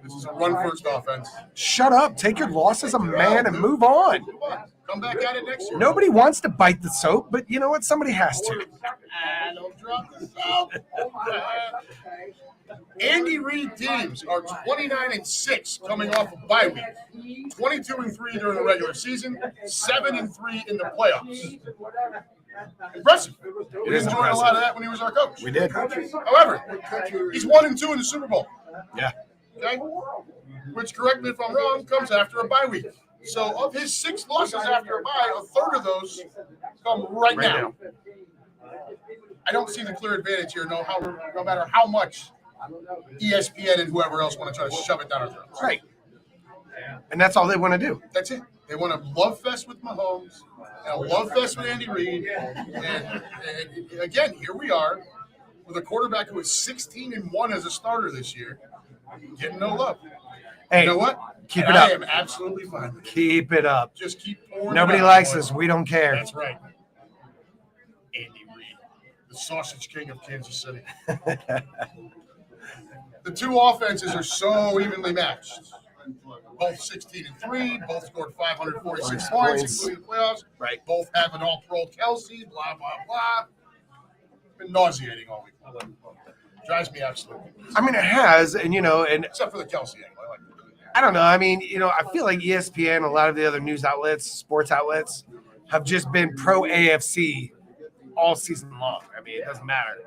this is a run-first offense. Shut up. Take your loss as a man and move on. Come back at it next year. Nobody wants to bite the soap, but you know what? Somebody has to. Don't drop the soap. Andy Reid teams are 29-6 coming off a bye week, 22-3 during the regular season, 7-3 in the playoffs. Impressive. We enjoyed a lot of that when he was our coach. We did. However, he's 1-2 in the Super Bowl. Yeah. Okay? Which, correct me if I'm wrong, comes after a bye week. So of his 6 losses after a bye, a third of those come right now. I don't see the clear advantage here, no matter how much ESPN and whoever else want to try to shove it down our throats. Right. And that's all they want to do. That's it. They want to love fest with Mahomes and a love fest with Andy Reid. And again, here we are with a quarterback who is 16-1 as a starter this year, getting no love. Hey, you know what? Keep it up. I am absolutely fine with it. Keep it up. Just keep pouring. Nobody likes us. We don't care. That's right. Andy Reid, the sausage king of Kansas City. The two offenses are so evenly matched. Both 16-3, both scored 546 points, including the playoffs. Right. Both have an all-pro Kelsey, blah, blah, blah. Been nauseating all week. Drives me absolutely. I mean, it has, and except for the Kelsey angle. I like it. I don't know. I mean, I feel like ESPN, a lot of the other news outlets, sports outlets, have just been pro AFC all season long. I mean, it doesn't matter.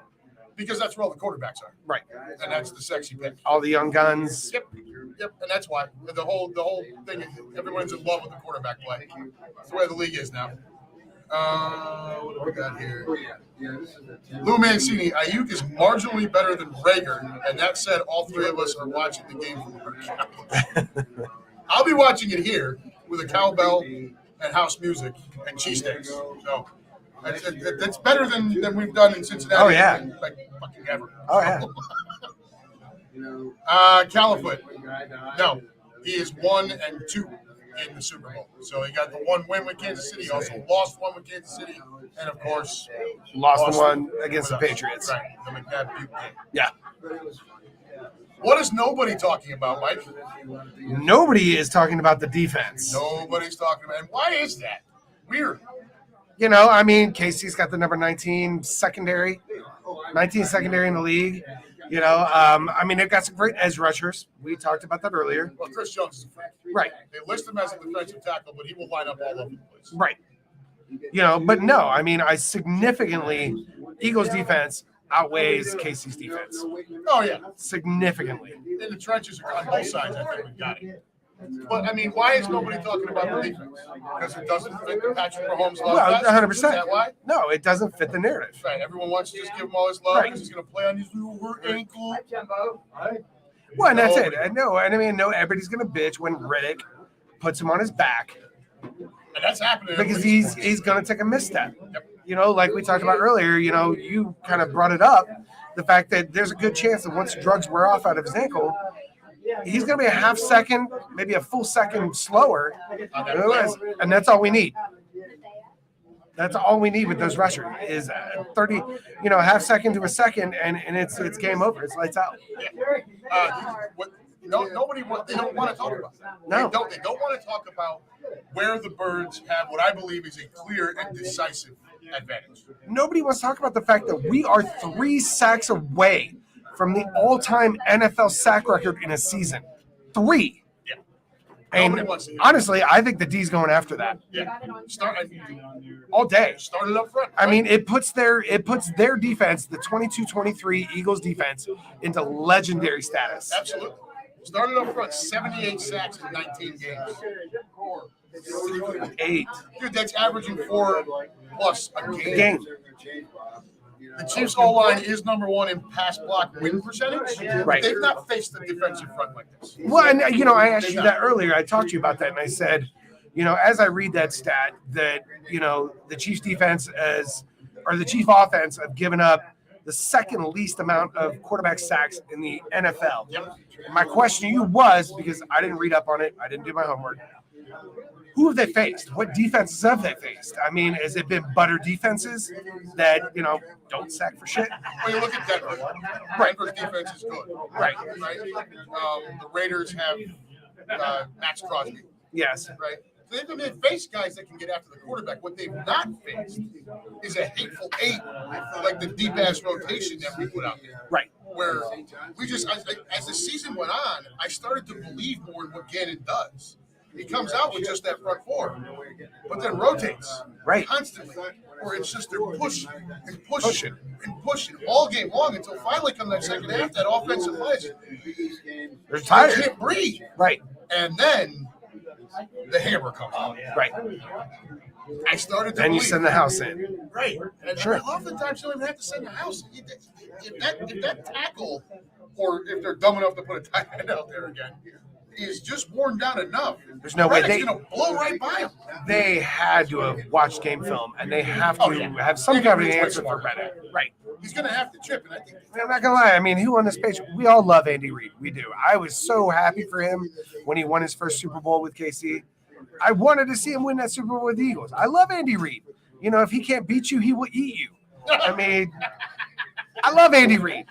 Because that's where all the quarterbacks are. Right. And that's the sexy pick. All the young guns. Yep. And that's why the whole thing is everyone's in love with the quarterback play. That's the way the league is now. What do we got here? Lou Mancini, Ayuk is marginally better than Rager, and that said, all three of us are watching the game from our couch. I'll be watching it here with a cowbell and house music and cheesesteaks. So that's better than we've done in Cincinnati. Oh, yeah. Like fucking ever. Oh, yeah. Califoot. No, he is 1-2 in the Super Bowl. So he got the one win with Kansas City. He also lost one with Kansas City, and of course, lost the one against the us. Patriots. Right, the McNabb Butte game. Yeah. What is nobody talking about, Mike? Nobody is talking about the defense. Nobody's talking about, and why is that? Weird. I mean, Casey's got the number 19 secondary in the league. I mean, they've got some great edge rushers. We talked about that earlier. Well, Chris Jones is a freak. Right. They list him as a defensive tackle, but he will line up all over the place. Right. But no, I mean, Eagles defense outweighs Casey's defense. Oh, yeah. Significantly. In the trenches on both sides, I think we've got it. But, I mean, why is nobody talking about the defense? Because it doesn't fit Patrick Mahomes' love. Well, 100%. Is that why? No, it doesn't fit the narrative. Right. Everyone wants to just give him all his love Right. because he's going to play on his little hurt ankle. Well, and that's it. No, and I mean, everybody's going to bitch when Riddick puts him on his back. And that's happening. Because he's going to take a misstep. Yep. Like we talked about earlier, you kind of brought it up, the fact that there's a good chance that once drugs wear off out of his ankle, he's going to be a half second, maybe a full second slower. And that's all we need. That's all we need with those rushers is 30, half second to a second, and it's game over. It's lights out. Nobody they don't want to talk about that. No. They don't want to talk about where the Birds have what I believe is a clear and decisive advantage. Nobody wants to talk about the fact that we are 3 sacks away from the all-time NFL sack record in a season. 3. Yeah. And honestly, I think the D's going after that. Yeah. All day. Started up front. I mean, it puts their defense, the 22-23 Eagles defense, into legendary status. Absolutely. Started up front, 78 sacks in 19 games. 8. Dude, that's averaging 4+ a game. The Chiefs' O-line is number 1 in pass block win percentage. Right. They've not faced the defensive front like this. Well, and I asked you that earlier. I talked to you about that, and I said, as I read that stat, that the Chiefs' defense the Chief offense have given up the second least amount of quarterback sacks in the NFL. Yep. My question to you was, because I didn't read up on it, I didn't do my homework. Who have they faced? What defenses have they faced? I mean, has it been butter defenses that, don't sack for shit? Well, you look at Denver. Denver's defense is good. Right. The Raiders have Max Crosby. Yes. Right. So they've faced guys that can get after the quarterback. What they've not faced is a hateful 8, like the deep-ass rotation that we put out there. Right. where we just, as the season went on, I started to believe more in what Gannon does. He comes out with just that front four, but then rotates constantly, where it's just they're pushing and pushing and pushing all game long until finally come that second half, that offensive line, they're tired. They can't breathe. Right. And then the hammer comes out. Right. I started to Then you believe. send the house in. Right. And Sure. oftentimes you don't even have to send the house. If that tackle, or if they're dumb enough to put a tight end out there again, is just worn down enough, there's no way they're going to blow right by him. They had to have watched game film, and they have to have some kind of answer for Bennett. Right. He's going to have to chip, and I think. I'm not gonna lie. I mean, who on this page? We all love Andy Reid. We do. I was so happy for him when he won his first Super Bowl with KC. I wanted to see him win that Super Bowl with the Eagles. I love Andy Reid. You know, if he can't beat you, he will eat you. I mean, I love Andy Reid.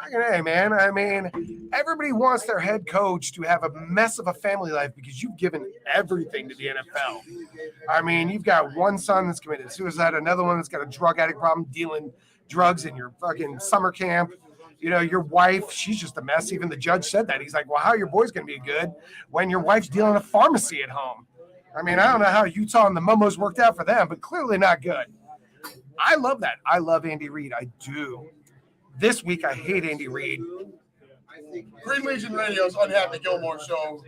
Hey, man. I mean, everybody wants their head coach to have a mess of a family life because you've given everything to the NFL. I mean, you've got one son that's committed suicide, another one that's got a drug addict problem, dealing drugs in your fucking summer camp. You know, your wife, she's just a mess. Even the judge said that. He's like, well, how are your boys going to be good when your wife's dealing a pharmacy at home? I mean, I don't know how Utah and the Momos worked out for them, but clearly not good. I love that. I love Andy Reid. I do. This week, I hate Andy Reid. Green Legion Radio's Unhappy Gilmore show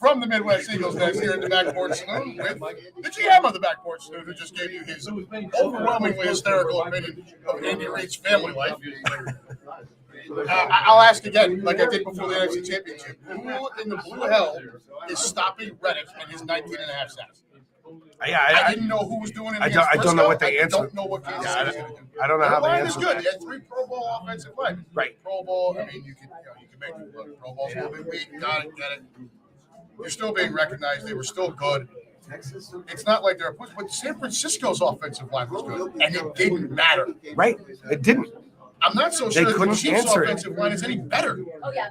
from the Midwest Eagles Nest here at the Back Porch Saloon with the GM of the Back Porch Saloon, who just gave you his overwhelmingly hysterical opinion of Andy Reid's family life. I'll ask again, like I did before the NFC Championship. Who in the blue hell is stopping Reddick and his 19.5 sacks? Yeah, I didn't know who was doing it. I don't know what the answer. I don't know what Kansas City's going to do. I don't know how the line answer. is good. He had 3 Pro Bowl offensive linemen. Right. Pro Bowl. I mean, you can make it look. Pro Bowl's a little bit weak. Got it. Get it. They're still being recognized. They were still good. It's not like they're a push, but San Francisco's offensive line was good, and it didn't matter. Right. It didn't. I'm not so sure that the couldn't Chiefs' answer it. offensive line is any better. Oh, yeah.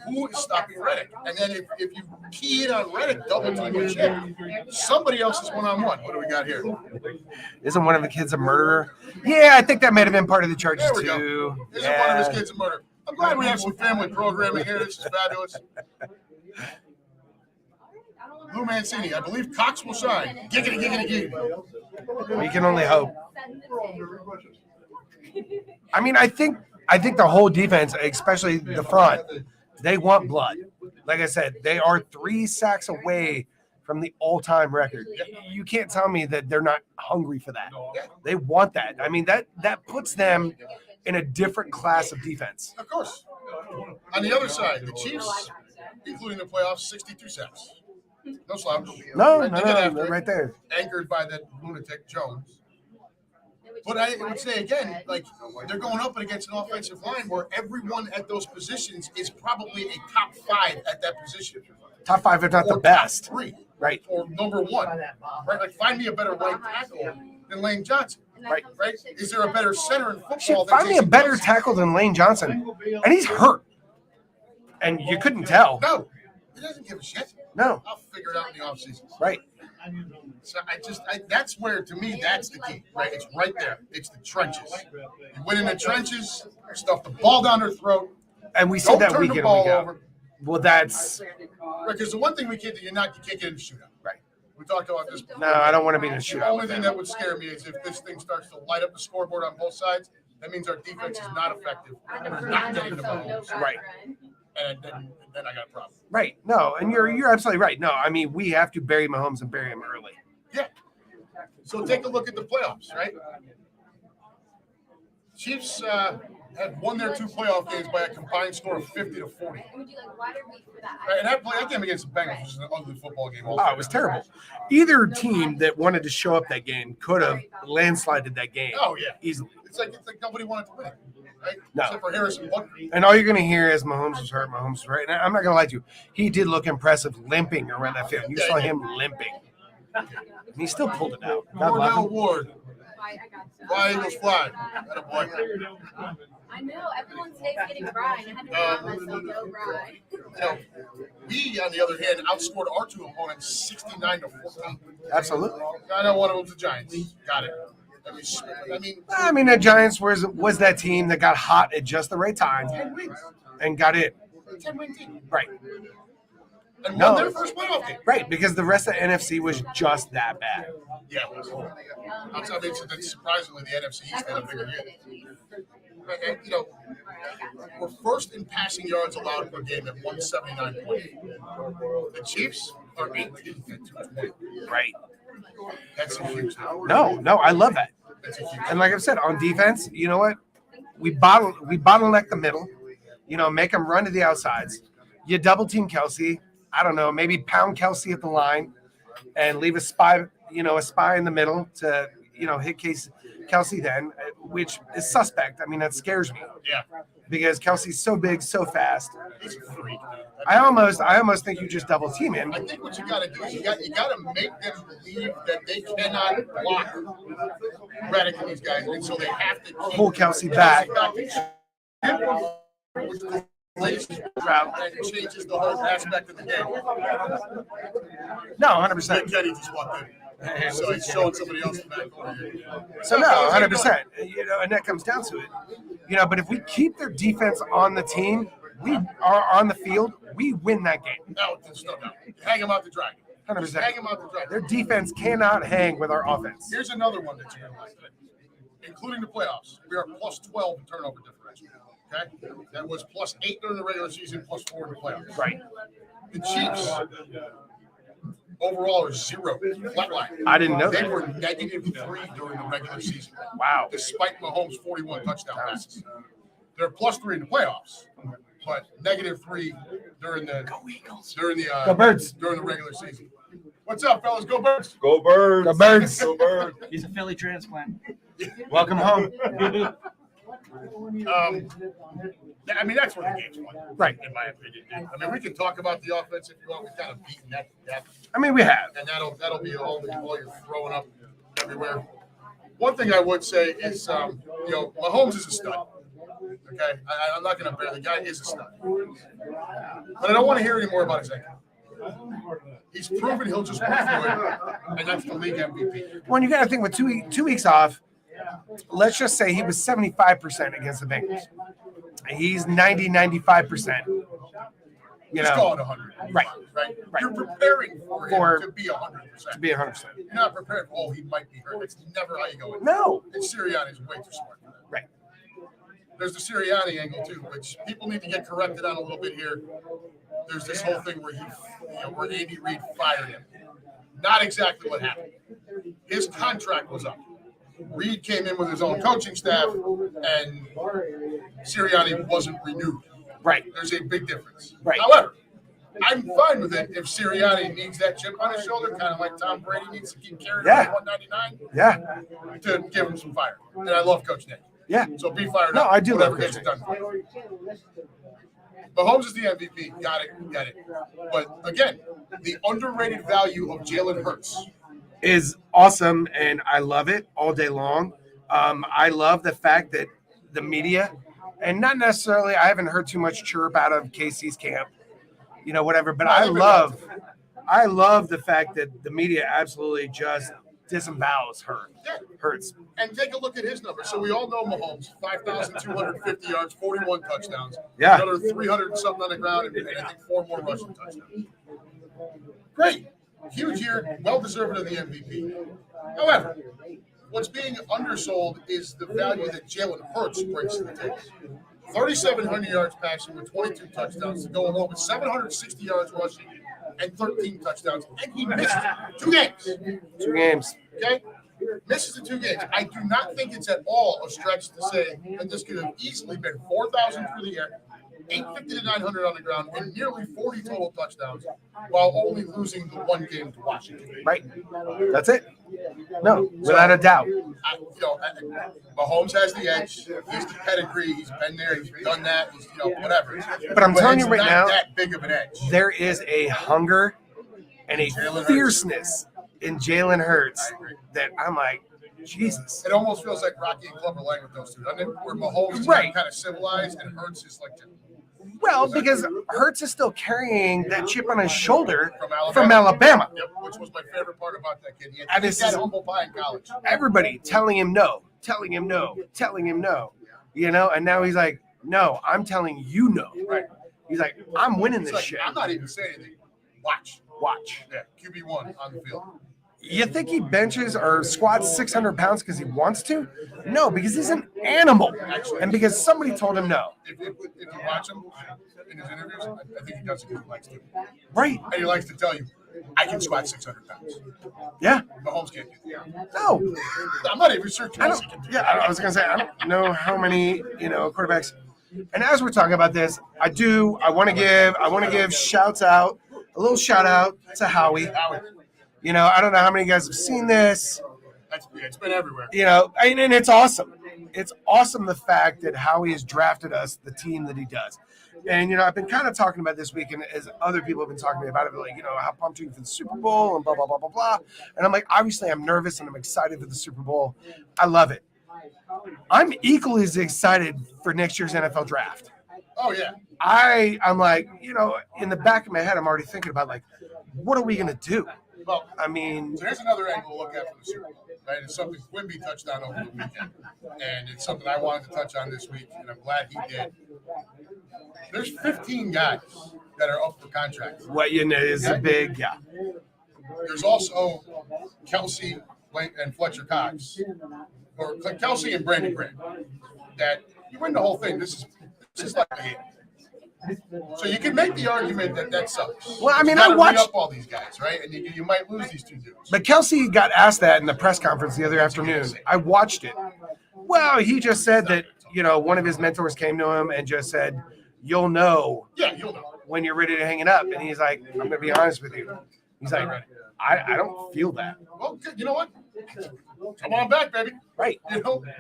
Who is stopping Reddick? And then if you key in on Reddick, double team or chip, somebody else is one-on-one. What do we got here? Isn't one of the kids a murderer? Yeah, I think that might have been part of the charges There we too. go. Isn't one of his kids a murderer? I'm glad we have some family programming here. This is fabulous. Lou Mancini, I believe Cox will shine. Giggity, giggity, giggity. We can only hope. I mean, I think the whole defense, especially the front, they want blood. Like I said, they are 3 sacks away from the all-time record. You can't tell me that they're not hungry for that. They want that. I mean, that puts them in a different class of defense. Of course. On the other side, the Chiefs, including the playoffs, 62 sacks. No slouch. No, They get after it, right there. Anchored by that lunatic Jones. But I would say again, like they're going up against an offensive line where everyone at those positions is probably a top 5 at that position. Top 5, if not the Or best. top 3. Right. Or number 1. Right? Like find me a better right tackle than Lane Johnson. Right. Right? Is there a better center in football Shit, than find me a Jason better Wilson? tackle than Lane Johnson. And he's hurt. And you couldn't tell. No. He doesn't give a shit. No. I'll figure it out in the offseason. Right. So that's where, to me, that's the key, right? It's right there. It's the trenches. You win in the trenches, stuff the ball down their throat. And we said Don't that turn week the in, ball week out. over. Well, that's Because the one thing we can't do, you can't get in the shootout. right. We talked about this. No, I don't want to be in a The shootout only with thing them. that would scare me is if this thing starts to light up the scoreboard on both sides. That means our defense is not effective. We're not getting the ball. Right. And then I got a problem. Right. No, and you're absolutely right. No, I mean, we have to bury Mahomes and bury him early. Yeah. So take a look at the playoffs, right? Chiefs had won their 2 playoff games by a combined score of 50-40. Right, and that game against the Bengals was an ugly football game. Oh, it was terrible. Either team that wanted to show up that game could have landslided that game Oh yeah, easily. it's like nobody wanted to win it, right? No. Except for Harrison Butker. And all you're going to hear is Mahomes was hurt, Mahomes was hurt. And I'm not going to lie to you. He did look impressive limping around that field. You saw him limping. And he still pulled it out. God love Cornell him. Ward, fly Eagles fly. That boy. I know. Everyone stays getting Brian. I had to remind myself, no Brian. You know, we on the other hand outscored our 2 opponents 69-14. Absolutely. I know one of them's the Giants. Got it. I mean, the Giants was that team that got hot at just the right time 10 wins. and got in. 10-win team. Right. And No. won their first playoff game. Right, because the rest of the NFC was just that bad. Yeah. I mean, surprisingly, the NFC East had a bigger year. And, we're first in passing yards allowed per game at 179.8. The Chiefs are 18th at 220. Right. That's a huge number. No, I love that. That's a huge And like I've said, on defense, you know what? We bottleneck the middle, make them run to the outsides. You double team Kelsey. I don't know, maybe pound Kelsey at the line and leave a spy in the middle to, hit Kelsey then, which is suspect. I mean, that scares me. Yeah. Because Kelsey's so big, so fast. He's a freak. I almost think you just double team him. I think what you got to do is you got to make them believe that they cannot block Reddick and these guys, and so they have to Pull Kelsey back. And changes the whole aspect of the game. No, 100%. Kenny just walked in. So he's showing somebody else the back corner here. So no, 100%. And that comes down to it. But if we keep their defense on the team, we are on the field, we win that game. No, there's no doubt. Hang them out to dry. 100%. Hang them out to dry. Their defense cannot hang with our offense. Here's another one that you're going to like, including the playoffs. We are plus 12 in turnover differential. Okay, that was plus 8 during the regular season, plus 4 in the playoffs. Right. The Chiefs overall are 0, flatline. I didn't know they that. were -3 during the regular season. Wow. Despite Mahomes' 41 touchdown passes, they're plus 3 in the playoffs, but -3 during the Go Birds. during the regular season. What's up, fellas? Go Birds! Go Birds! Go Birds! Go Birds! He's a Philly transplant. Welcome home. I mean, that's where the game's won, Right. in my opinion. I mean, we can talk about the offense if you want. We've kind of beaten that to death. I mean, we have. And that'll be all you're throwing up everywhere. One thing I would say is, Mahomes is a stud. Okay, I'm not going to bear the guy is a stud, but I don't want to hear any more about his ankle. He's proven he'll just work through it, and that's the league MVP. When you got to think with 2 weeks off, let's just say he was 75% against the Bengals. He's 95%. Just call it 100. Right. You're preparing for him to be 100%. To be 100%. You're not prepared for, he might be hurt. That's never how you go in. No. And Sirianni's way too smart for that. Right. There's the Sirianni angle too, which people need to get corrected on a little bit here. There's this whole thing where where Andy Reid fired him. Not exactly what happened. His contract was up. Reid came in with his own coaching staff, and Sirianni wasn't renewed. Right. There's a big difference. Right. However, I'm fine with it if Sirianni needs that chip on his shoulder, kind of like Tom Brady needs to keep carrying on 199. Yeah. To give him some fire. And I love Coach Nick. Yeah. So be fired No, up. I do whatever love gets Coach it done. Mahomes is the MVP. Got it. But again, the underrated value of Jalen Hurts is awesome, and I love it all day long. I love the fact that the media, and not necessarily, I haven't heard too much chirp out of KC's camp, whatever, but I love the fact that the media absolutely just disavows Hurts. And take a look at his numbers. So we all know Mahomes, 5,250 yards, 41 touchdowns. Yeah. Another 300 and something on the ground, and I think 4 more rushing touchdowns. Great. Huge year, well-deserved of the MVP. However, what's being undersold is the value that Jalen Hurts brings to the table. 3,700 yards passing with 22 touchdowns to go along with 760 yards rushing and 13 touchdowns. And he missed 2 games. 2 games. Okay? Misses the 2 games. I do not think it's at all a stretch to say that this could have easily been 4,000 through the air, 850 to 900 on the ground, and nearly 40 total touchdowns while only losing the 1 game to Washington. Right. That's it. No, without a doubt. Mahomes has the edge. He's the pedigree. He's been there. He's done that. He's, whatever. But I'm telling you right now, it's not that big of an edge. There is a hunger and a fierceness in Jalen Hurts that I'm like, Jesus. It almost feels like Rocky and Clubber Lang with those two, doesn't it? Where Mahomes is Right. kind of civilized and Hurts is like Well, because Hurts is still carrying that chip on his shoulder From Alabama. Yep, which was my favorite part about that kid. He And had this that is- humble pie in college. Everybody telling him no, telling him no, telling him no. You know, and now he's like, no, I'm telling you no. Right. He's like, I'm winning It's this like, shit. I'm not even saying anything. Watch. Watch. Yeah, QB1 on the field. You think he benches or squats 600 pounds because he wants to? No, because he's an animal. And because somebody told him no. If you watch him in his interviews, I think he does it because he likes to. Right. And he likes to tell you, I can squat 600 pounds. Yeah. Mahomes can't do that. No. I'm not even sure I Kelsey don't, can do yeah, that. I was going to say, I don't know how many, quarterbacks. And as we're talking about this, I want to give a little shout out to Howie. I don't know how many guys have seen this. It's been everywhere. And it's awesome. It's awesome the fact that Howie has drafted us the team that he does. And, I've been kind of talking about this week, and as other people have been talking to me about it, like, how pumped are you for the Super Bowl and blah, blah, blah, blah, blah. And I'm like, obviously I'm nervous and I'm excited for the Super Bowl. I love it. I'm equally as excited for next year's NFL draft. Oh, yeah. I'm like, in the back of my head, I'm already thinking about, like, what are we going to do? Well, I mean, so here's another angle to look at for the Super Bowl. Right? It's something Quimby touched on over the weekend. And it's something I wanted to touch on this week, and I'm glad he did. There's 15 guys that are up for contract. what is a big, yeah. There's also Kelsey and Fletcher Cox, or Kelsey and Brandon Graham, that you win the whole thing. This is like a game. So you can make the argument that sucks. Well, I mean, you I gotta watched- read up all these guys, right? And you might lose these two dudes. But Kelsey got asked that in the press conference the other afternoon. I watched it. Well, he just said that, one of his mentors came to him and just said, you'll know Yeah, you'll know. when you're ready to hang it up. And he's like, I'm going to be honest with you. He's like, I don't feel that. Well, good. You know what? Come on back, baby. Right.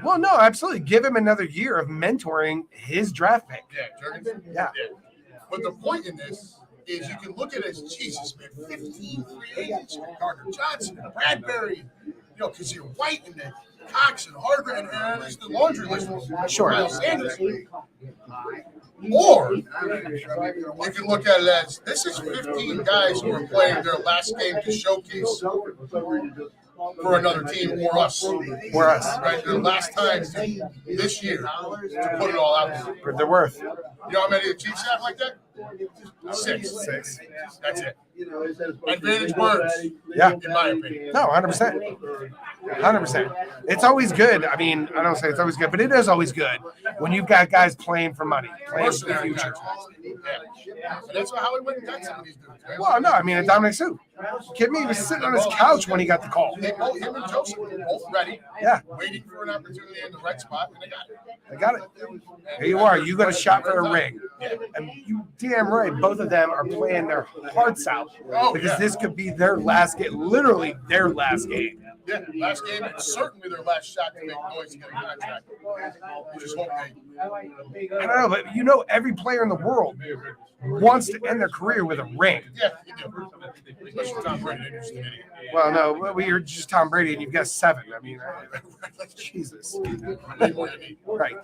Well, no, absolutely. Give him another year of mentoring his draft pick. Yeah, Jurgens. Yeah. But the point in this is you can look at it as, Jesus, man, 15 free agents, Gardner Johnson, and Bradbury, Kazir White, and then Cox and Hargrave, and it's the laundry list. Sure. Miles Sanders. Or you can look at it as, this is 15 guys who are playing their last game to showcase for another team or us. Right? Their last time this year to put it all out there. For their worth. You know how many the Chiefs have like that? Six. That's it. Advantage words. Yeah. In my opinion. No, 100%. 100%. It's always good. I mean, I don't say it's always good, but it is always good when you've got guys playing for money, playing for the Mercenary future. contracts. Yeah. And that's how he went and got some of these dudes. Man. Well, no, I mean, Dominic Sue. Kid me, he was sitting on his couch when he got the call. Him and Joseph were both ready. Yeah. Waiting for an opportunity in the right spot, and they got it. I got it. Here you are. You got a shot for a ring. And you damn right, both of them are playing their hearts out because this could be their last game, literally their last game. Yeah, last game, and certainly their last shot to make noise to get a contract. You just hope they. I don't know, but every player in the world wants to end their career with a ring. Yeah, you do. Especially Tom Brady, interesting idiot. Well, no, you're just Tom Brady and you've got 7. I mean, Jesus. Way more than me. Right.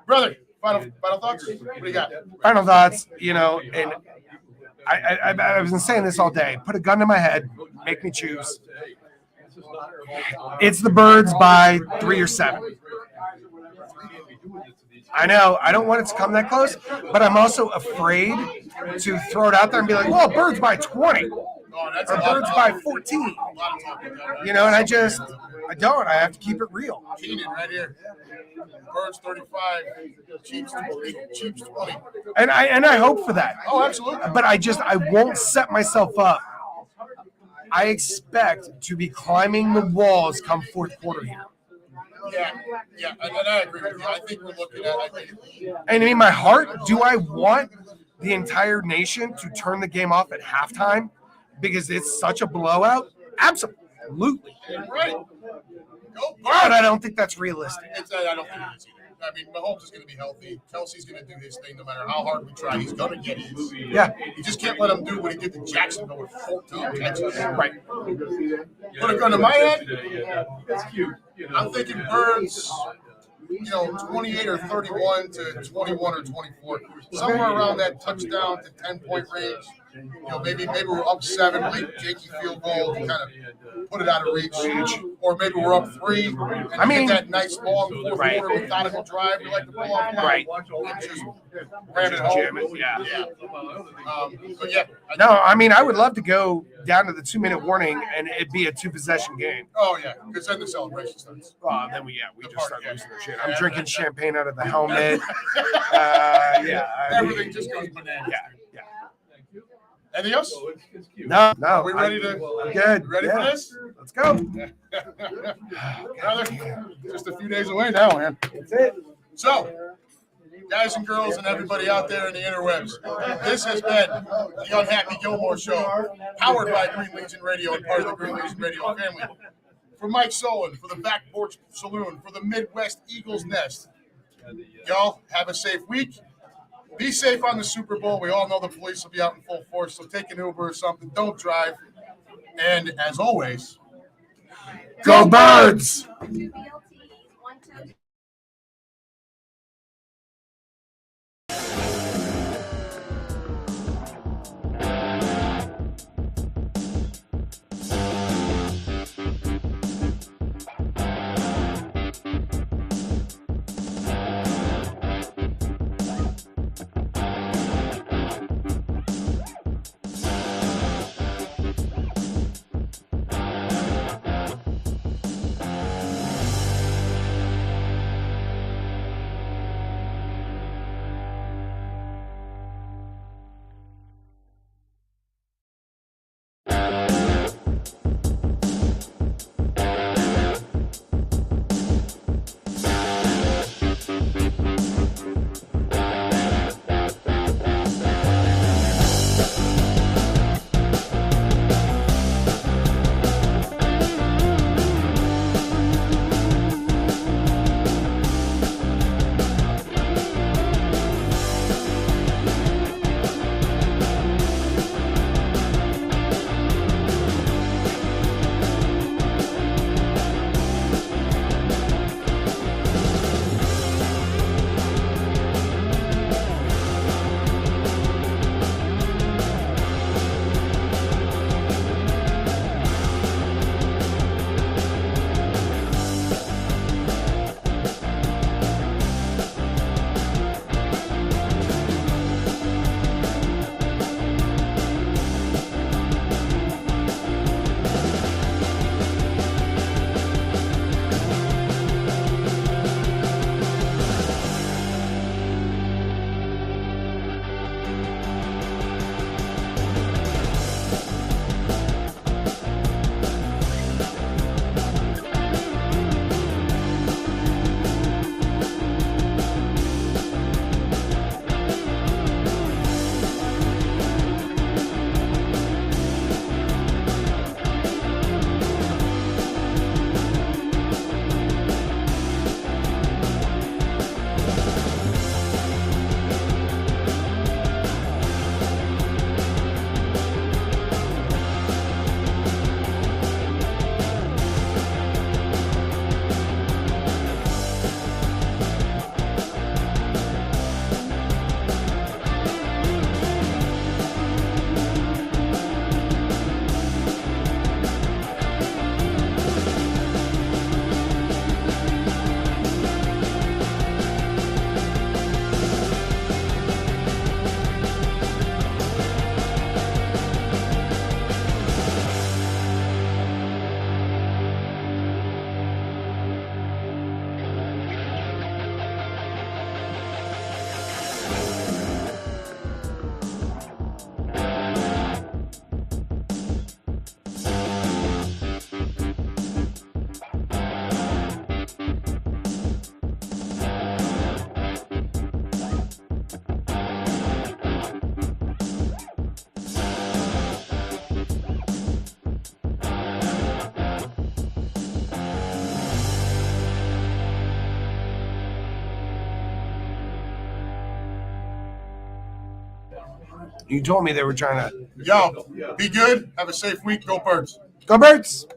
Brother, final thoughts? What do you got? Final thoughts, and I've been saying this all day. Put a gun to my head, make me choose. It's the Birds by 3 or 7. I know. I don't want it to come that close, but I'm also afraid to throw it out there and be like, well, Birds by 20 Oh, that's or Birds by 14. And I don't. I have to keep it real. Keenan right here. Birds 35, Chiefs 20. And I hope for that. Oh, absolutely. But I won't set myself up. I expect to be climbing the walls come fourth quarter here. Yeah, and I agree with you. I think we're looking at. And in my heart, do I want the entire nation to turn the game off at halftime because it's such a blowout? Absolutely. Right. Go But I don't think that's realistic. I don't think it is either. I mean, Mahomes is going to be healthy. Kelsey's going to do his thing no matter how hard we try. He's going to get his. Yeah. You just can't let him do what he did to Jacksonville with 14 catches. Right. Put a gun to my head. I'm thinking Birds 28 or 31 to 21 or 24, somewhere around that touchdown to 10-point range. Maybe we're up 7, late janky field goal to kind of put it out of reach, or maybe we're up 3. And get that nice long fourth quarter methodical drive we like to pull off. Right. And just ram it home. Yeah. But yeah. No, I mean, I would love to go down to the 2-minute warning and it be a 2-possession game. Oh yeah, because then the celebration starts. Then we just start losing our shit. I'm Yeah. drinking champagne out of the helmet. Everything just goes bananas. Yeah. Anything else? No. Are we ready to? I'm good. Ready for this? Let's go. Brother, just a few days away now, man. That's it. So, guys and girls and everybody out there in the interwebs, this has been the Unhappy Gilmore Show, powered by Green Legion Radio and part of the Green Legion Radio family. For Mike Solon, for the Back Porch Saloon, for the Midwest Eagles Nest, y'all have a safe week. Be safe on the Super Bowl. We all know the police will be out in full force, so take an Uber or something. Don't drive. And as always, Go Birds! 2 BLTs, 1 2. You told me they were trying to Yo, be good. Have a safe week. Go Birds. go Birds.